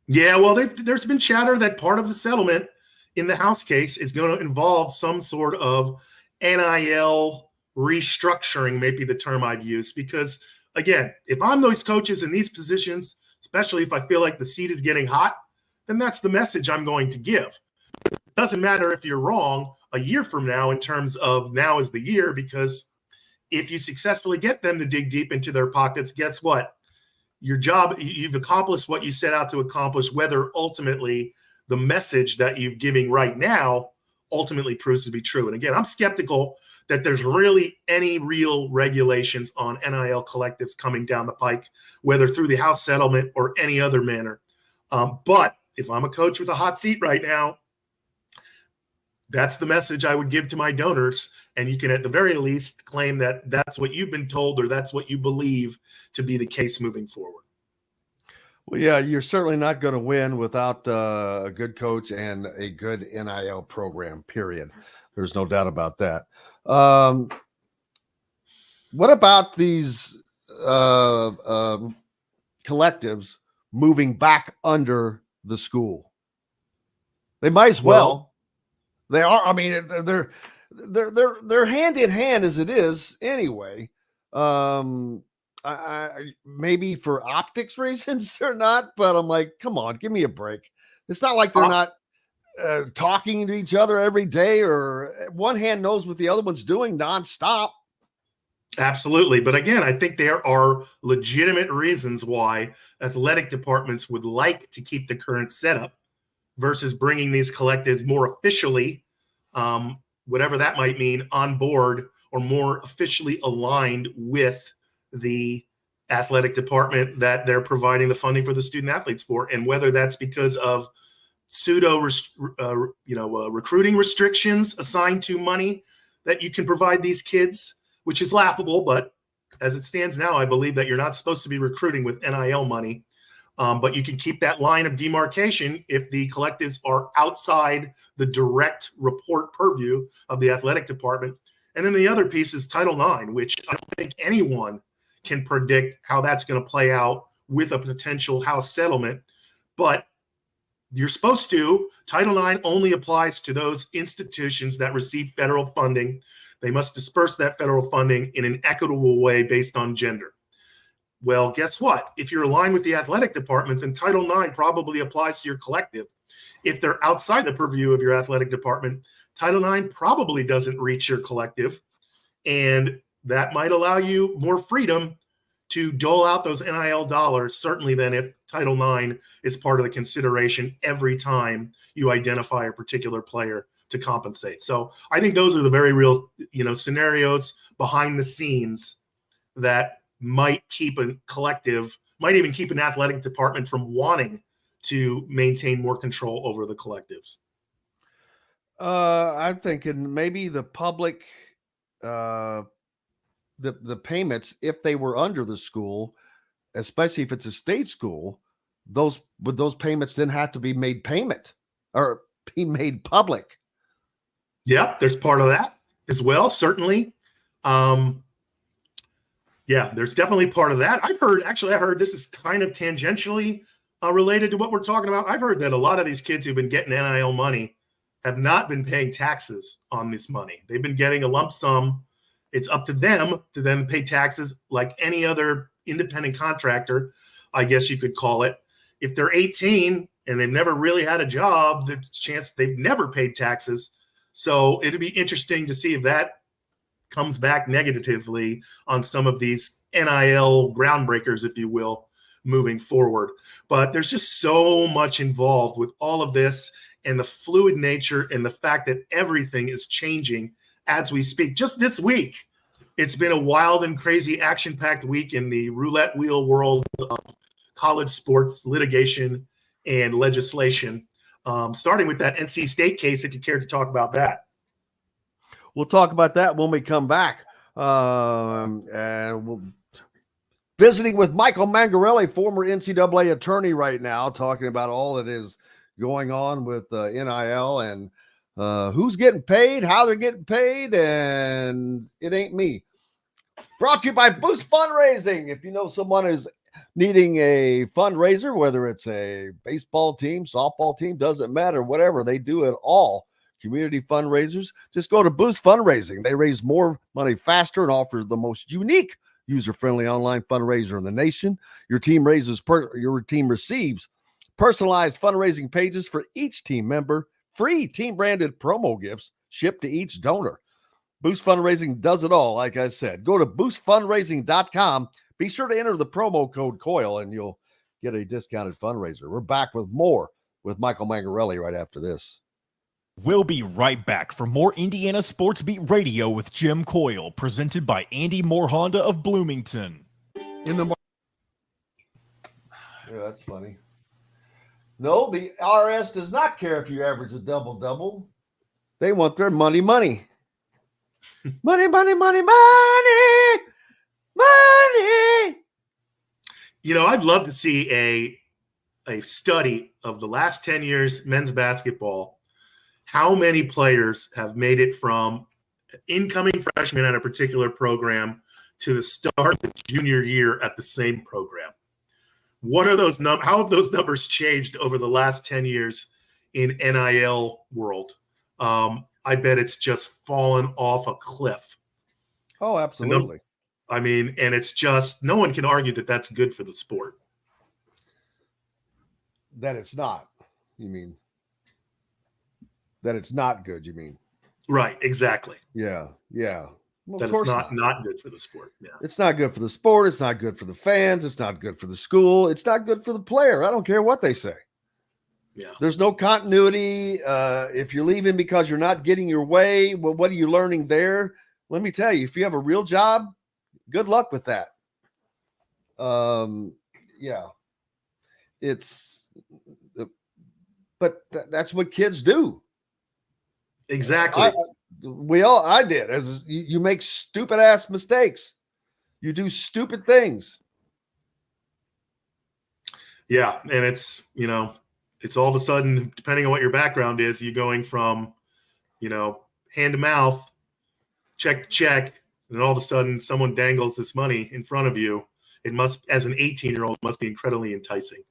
Yeah, well, there's been chatter that part of the settlement in the House case is going to involve some sort of NIL restructuring, maybe the term I'd use, because, again, if I'm those coaches in these positions, especially if I feel like the seat is getting hot, then that's the message I'm going to give. It doesn't matter if you're wrong a year from now in terms of now is the year, because if you successfully get them to dig deep into their pockets, guess what? Your job, you've accomplished what you set out to accomplish, whether ultimately the message that you're giving right now ultimately proves to be true. And again, I'm skeptical that there's really any real regulations on NIL collectives coming down the pike, whether through the House settlement or any other manner. But if I'm a coach with a hot seat right now, that's the message I would give to my donors. And you can at the very least claim that that's what you've been told, or that's what you believe to be the case moving forward. Well, yeah, you're certainly not going to win without a good coach and a good NIL program, period. There's no doubt about that. What about these collectives moving back under the school? They might as well. They are. I mean, they're hand in hand as it is anyway. I maybe for optics reasons or not, but I'm like, come on, give me a break. It's not like they're not talking to each other every day, or one hand knows what the other one's doing nonstop. Absolutely. But again, I think there are legitimate reasons why athletic departments would like to keep the current setup versus bringing these collectives more officially, whatever that might mean, on board, or more officially aligned with the athletic department that they're providing the funding for the student athletes for. And whether that's because of pseudo recruiting restrictions assigned to money that you can provide these kids, which is laughable, but as it stands now, I believe that you're not supposed to be recruiting with NIL money. But you can keep that line of demarcation if the collectives are outside the direct report purview of the athletic department. And then the other piece is Title IX, which I don't think anyone can predict how that's going to play out with a potential House settlement. But you're supposed to. Title IX only applies to those institutions that receive federal funding. They must disperse that federal funding in an equitable way based on gender. Well, guess what? If you're aligned with the athletic department, then Title IX probably applies to your collective. If they're outside the purview of your athletic department, Title IX probably doesn't reach your collective. And that might allow you more freedom to dole out those NIL dollars, certainly than if Title IX is part of the consideration every time you identify a particular player to compensate. So I think those are the very real, scenarios behind the scenes that might keep a collective, might even keep an athletic department from wanting to maintain more control over the collectives. I'm thinking maybe the public, the payments, if they were under the school, especially if it's a state school, those payments then have to be made payment or be made public. Yeah, there's part of that as well, certainly. Yeah, there's definitely part of that. I heard this is kind of tangentially related to what we're talking about. I've heard that a lot of these kids who've been getting NIL money have not been paying taxes on this money. They've been getting a lump sum. It's up to them to then pay taxes like any other independent contractor, I guess you could call it. If they're 18 and they've never really had a job, there's a chance they've never paid taxes. So it'd be interesting to see if that comes back negatively on some of these NIL groundbreakers, if you will, moving forward. But there's just so much involved with all of this and the fluid nature and the fact that everything is changing as we speak. Just this week, it's been a wild and crazy action-packed week in the roulette wheel world of college sports litigation and legislation, starting with that NC State case, if you care to talk about that. We'll talk about that when we come back. And we'll visiting with Michael Mangarelli, former NCAA attorney right now, talking about all that is going on with NIL and who's getting paid, how they're getting paid, and it ain't me. Brought to you by Boost Fundraising. If you know someone who's needing a fundraiser, whether it's a baseball team, softball team, doesn't matter, whatever, they do it all. Community fundraisers, just go to Boost Fundraising. They raise more money faster and offer the most unique, user-friendly online fundraiser in the nation. Your team receives personalized fundraising pages for each team member, free team-branded promo gifts shipped to each donor. Boost Fundraising does it all, like I said. Go to boostfundraising.com. Be sure to enter the promo code COIL, and you'll get a discounted fundraiser. We're back with more with Michael Mangarelli right after this. We'll be right back for more Indiana Sports Beat Radio with Jim Coyle, presented by Andy Moore Honda of Bloomington. Yeah, that's funny. No, the RS does not care if you average a double-double. They want their money. Money. I'd love to see a study of the last 10 years men's basketball. How many players have made it from incoming freshmen at a particular program to the start of the junior year at the same program? What are those how have those numbers changed over the last 10 years in NIL world? I bet it's just fallen off a cliff. Oh, absolutely. And it's just, no one can argue that that's good for the sport. That it's not, you mean? That it's not good, you mean? Right, exactly. Yeah. Well, that it's not good for the sport. Yeah. It's not good for the sport. It's not good for the fans. It's not good for the school. It's not good for the player. I don't care what they say. Yeah. There's no continuity. If you're leaving because you're not getting your way, well, what are you learning there? Let me tell you, if you have a real job, good luck with that. Yeah. But that's what kids do. Exactly. I did. As you make stupid ass mistakes. You do stupid things. Yeah, and it's all of a sudden, depending on what your background is, you're going from, hand to mouth, check to check, and all of a sudden someone dangles this money in front of you. It must, as an 18-year-old, must be incredibly enticing.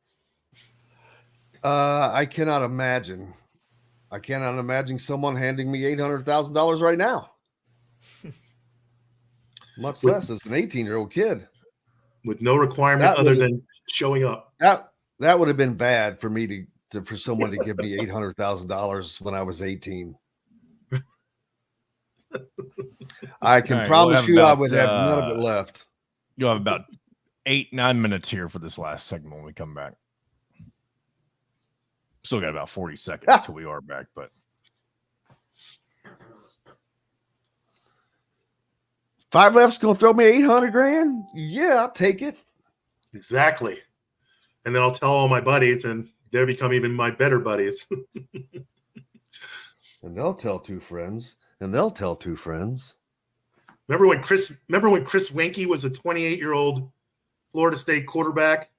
I cannot imagine. Someone handing me $800,000 right now. Much less as an 18-year-old kid. With no requirement other than showing up. That would have been bad for me for someone to give me $800,000 when I was 18. I can promise you I would have none of it left. You'll have about 8-9 minutes here for this last segment when we come back. Still got about 40 seconds till we are back, but 5 left's gonna throw me $800,000. Yeah, I'll take it. Exactly. And then I'll tell all my buddies, and they'll become even my better buddies. And they'll tell 2 friends, and they'll tell 2 friends. Remember when Chris Wenke was a 28-year-old Florida State quarterback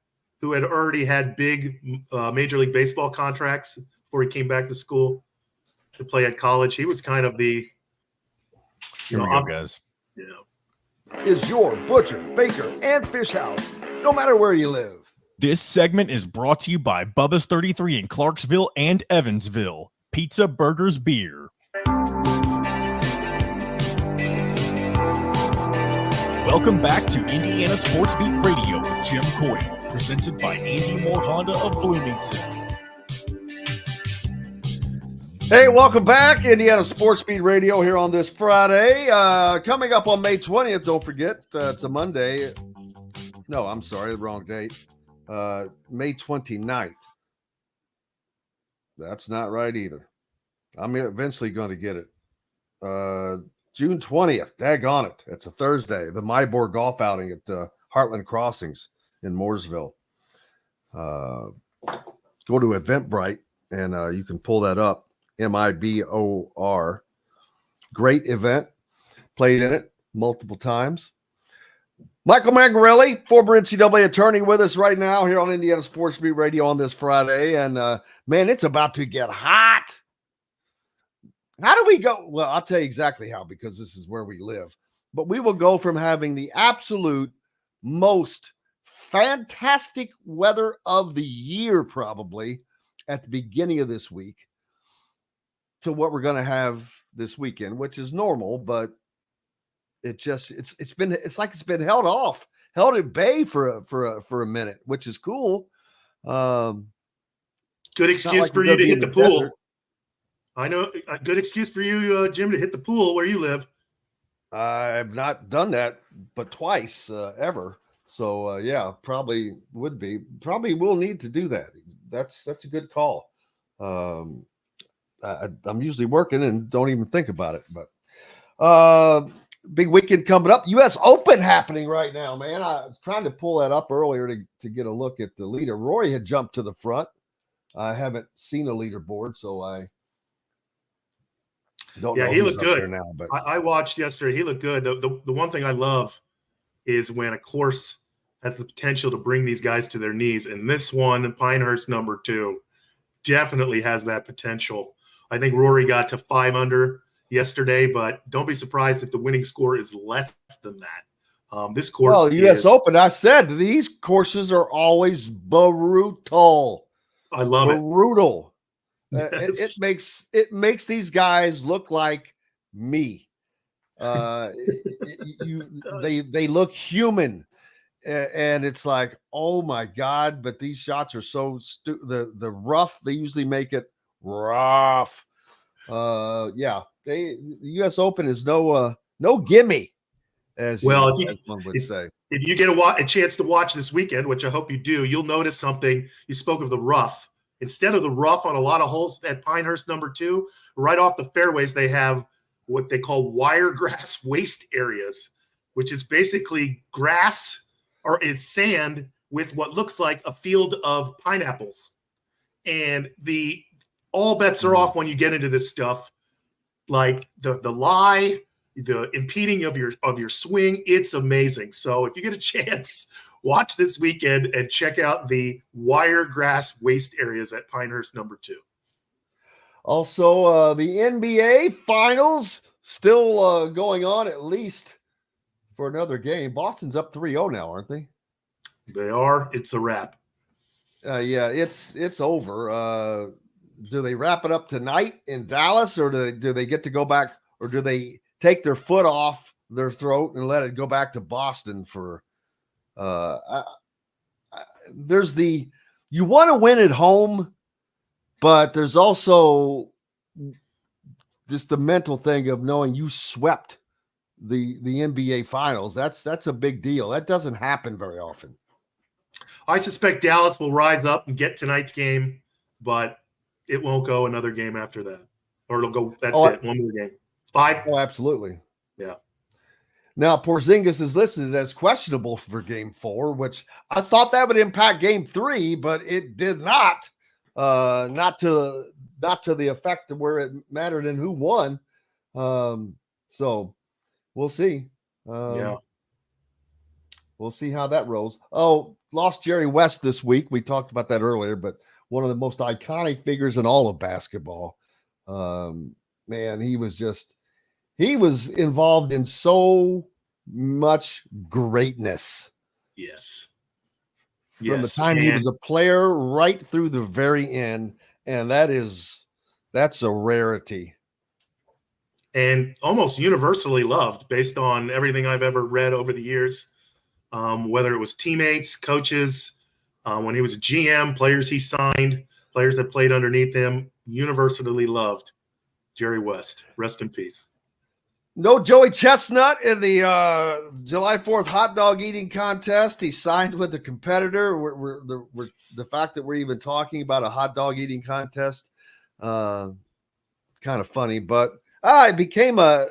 who had already had big Major League Baseball contracts before he came back to school to play at college? He was kind of the guys. Is your butcher, baker, and fish house, no matter where you live. This segment is brought to you by Bubba's 33 in Clarksville and Evansville. Pizza, burgers, beer. Welcome back to Indiana Sports Beat Radio with Jim Coyle, presented by Andy Moore Honda of Bloomington. Hey, welcome back. Indiana Sports Beat Radio here on this Friday. Coming up on May 20th, don't forget, it's a Monday. No, I'm sorry, the wrong date. May 29th. That's not right either. I'm eventually going to get it. June 20th, daggone it. It's a Thursday. The Mybor golf outing at Heartland Crossings in Mooresville. Go to Eventbrite and you can pull that up. MIBOR. Great event. Played in it multiple times. Michael Mangarelli, former NCAA attorney, with us right now here on Indiana Sports Beat Radio on this Friday. And, man, it's about to get hot. How do we go? Well, I'll tell you exactly how, because this is where we live. But we will go from having the absolute most fantastic weather of the year probably at the beginning of this week to what we're going to have this weekend, which is normal, but it's like it's been held at bay for a minute, which is cool. Good excuse like for you to hit the pool. Desert. I know a good excuse for you, Jim, to hit the pool where you live. I've not done that but twice ever. So yeah, probably will need to do that. That's a good call. I'm usually working and don't even think about it, but big weekend coming up. U.S. Open happening right now, man. I was trying to pull that up earlier to get a look at the leader. Rory had jumped to the front. I haven't seen a leaderboard, so I don't know. Yeah, he looked good now, but I watched yesterday. He looked good. The one thing I love is when a course has the potential to bring these guys to their knees, and this one, Pinehurst number 2, definitely has that potential. I think Rory got to 5 under yesterday, but don't be surprised if the winning score is less than that. This course, well, U.S. Open, I said these courses are always brutal. I love it. Brutal. It makes these guys look like me. They look human, and it's like, oh my God! But these shots are so the rough. They usually make it rough. Yeah. The U.S. Open is no gimme, as one would say. If you get a chance to watch this weekend, which I hope you do, you'll notice something. You spoke of the rough. Instead of the rough on a lot of holes at Pinehurst number 2, right off the fairways, they have what they call wiregrass waste areas, which is basically grass or is sand with what looks like a field of pineapples. And all bets are off when you get into this stuff. like the lie, the impeding of your swing. It's amazing. So if you get a chance, watch this weekend and check out the Wiregrass waste areas at Pinehurst number 2. Also, the NBA Finals still going on, at least for another game. Boston's up 3-0 now, aren't they? They are. It's a wrap. Yeah, it's over. Do they wrap it up tonight in Dallas, or do they get to go back, or do they take their foot off their throat and let it go back to Boston for? There's you want to win at home, but there's also just the mental thing of knowing you swept the NBA Finals. That's a big deal. That doesn't happen very often. I suspect Dallas will rise up and get tonight's game, but it won't go another game after that. Or it'll go, that's it, one more game. 5? Oh, absolutely. Yeah. Now, Porzingis is listed as questionable for game 4, which I thought that would impact game 3, but it did not. Not to the effect of where it mattered and who won. So we'll see. Yeah. We'll see how that rolls. Oh, lost Jerry West this week. We talked about that earlier, but one of the most iconic figures in all of basketball. Man, he was involved in so much greatness. Yes. From the time he was a player right through the very end. And that's a rarity. And almost universally loved based on everything I've ever read over the years. Whether it was teammates, coaches, when he was a GM, players he signed, players that played underneath him, universally loved. Jerry West, rest in peace. No Joey Chestnut in the July 4th hot dog eating contest. He signed with a competitor. The fact that we're even talking about a hot dog eating contest, kind of funny, but it became an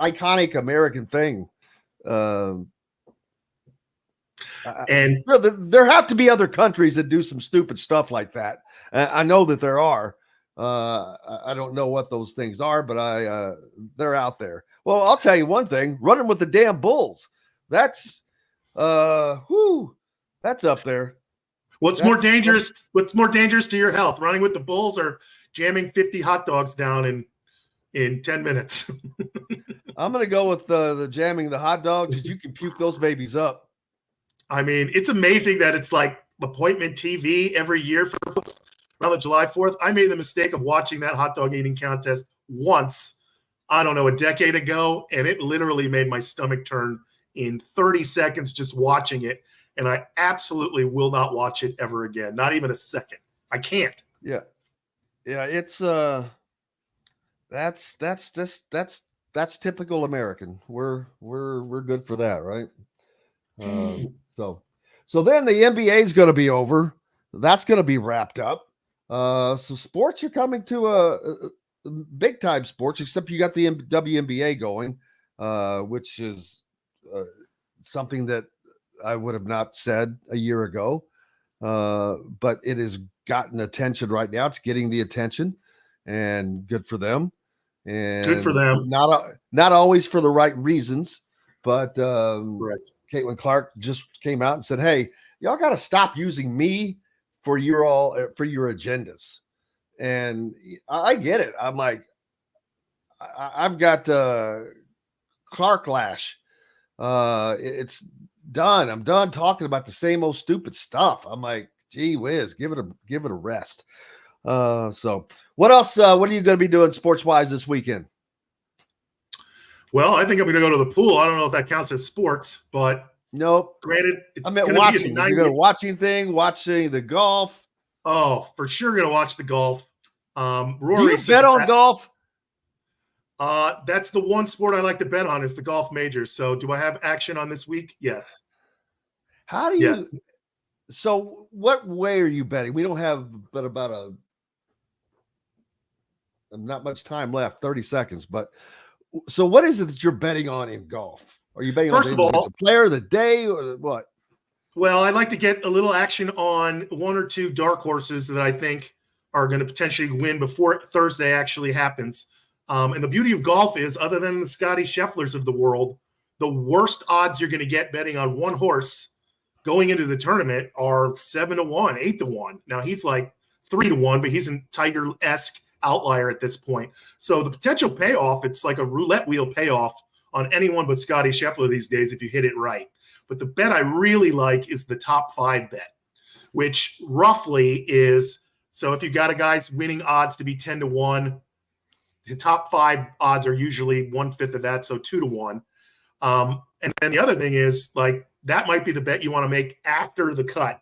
iconic American thing. And there have to be other countries that do some stupid stuff like that. I know that there are. I don't know what those things are, but they're out there. Well, I'll tell you one thing: running with the damn bulls. That's that's up there. What's more dangerous to your health? Running with the bulls or jamming 50 hot dogs down in 10 minutes? I'm gonna go with the jamming the hot dogs. You can puke those babies up. I mean, it's amazing that it's like appointment TV every year for folks around the July 4th. I made the mistake of watching that hot dog eating contest once, I don't know, a decade ago, and it literally made my stomach turn in 30 seconds just watching it. And I absolutely will not watch it ever again. Not even a second. I can't. Yeah. Yeah. It's that's typical American. We're good for that. Right. So then the NBA is going to be over. That's going to be wrapped up. So sports are coming to a big time sports, except you got the WNBA going, which is something that I would have not said a year ago. But it has gotten attention right now. It's getting the attention, and good for them. And good for them. Not always for the right reasons, but correct. Caitlin Clark just came out and said, "Hey, y'all got to stop using me for your agendas." And I get it. I'm like, I've got Clark Lash. It's done. I'm done talking about the same old stupid stuff. I'm like, gee whiz, give it a rest. So what else? What are you going to be doing sports wise this weekend? Well, I think I'm going to go to the pool. I don't know if that counts as sports, but nope. Granted, I meant watching. You're going to watching the golf. Oh, for sure going to watch the golf. Rory, do you bet on golf? That's the one sport I like to bet on is the golf majors. So do I have action on this week? Yes. How do you? Yes. So what way are you betting? We don't have but about not much time left, 30 seconds. But so what is it that you're betting on in golf? Are you betting First on the player of the day or what? Well, I'd like to get a little action on one or two dark horses that I think are going to potentially win before Thursday actually happens. And the beauty of golf is, other than the Scotty Schefflers of the world, the worst odds you're going to get betting on one horse going into the tournament are 7-1, 8-1. Now he's like 3-1, but he's a Tiger-esque outlier at this point. So the potential payoff, it's like a roulette wheel payoff on anyone but Scotty Scheffler these days if you hit it right. But the bet I really like is the top 5 bet, which roughly is, so if you've got a guy's winning odds to be 10-1, the top 5 odds are usually 1/5 of that, so 2-1. And then the other thing is, like, that might be the bet you want to make after the cut.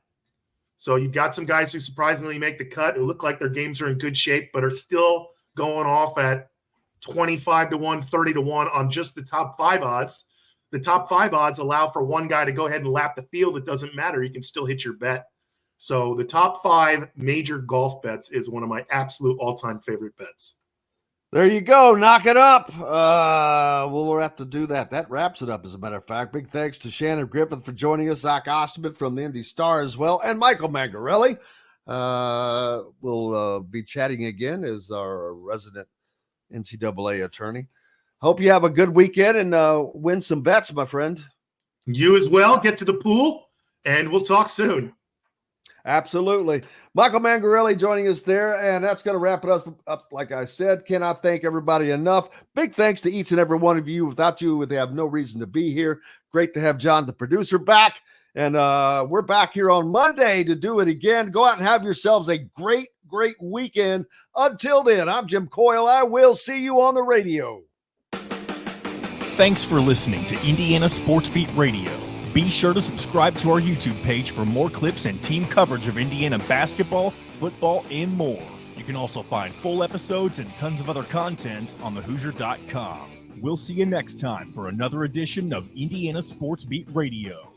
So you've got some guys who surprisingly make the cut, who look like their games are in good shape, but are still going off at 25-1, 30-1 on just the top 5 odds. The top 5 odds allow for one guy to go ahead and lap the field. It doesn't matter. You can still hit your bet. So the top 5 major golf bets is one of my absolute all-time favorite bets. There you go. Knock it up. We'll have to do that. That wraps it up, as a matter of fact. Big thanks to Shannon Griffith for joining us, Zach Osterman from the Indy Star as well, and Michael Mangarelli. We'll be chatting again as our resident NCAA attorney. Hope you have a good weekend and win some bets, my friend. You as well. Get to the pool, and we'll talk soon. Absolutely. Michael Mangarelli joining us there, and that's going to wrap it up. Like I said, cannot thank everybody enough. Big thanks to each and every one of you. Without you, they have no reason to be here. Great to have John, the producer, back. And we're back here on Monday to do it again. Go out and have yourselves a great, great weekend. Until then, I'm Jim Coyle. I will see you on the radio. Thanks for listening to Indiana Sports Beat Radio. Be sure to subscribe to our YouTube page for more clips and team coverage of Indiana basketball, football, and more. You can also find full episodes and tons of other content on thehoosier.com. We'll see you next time for another edition of Indiana Sports Beat Radio.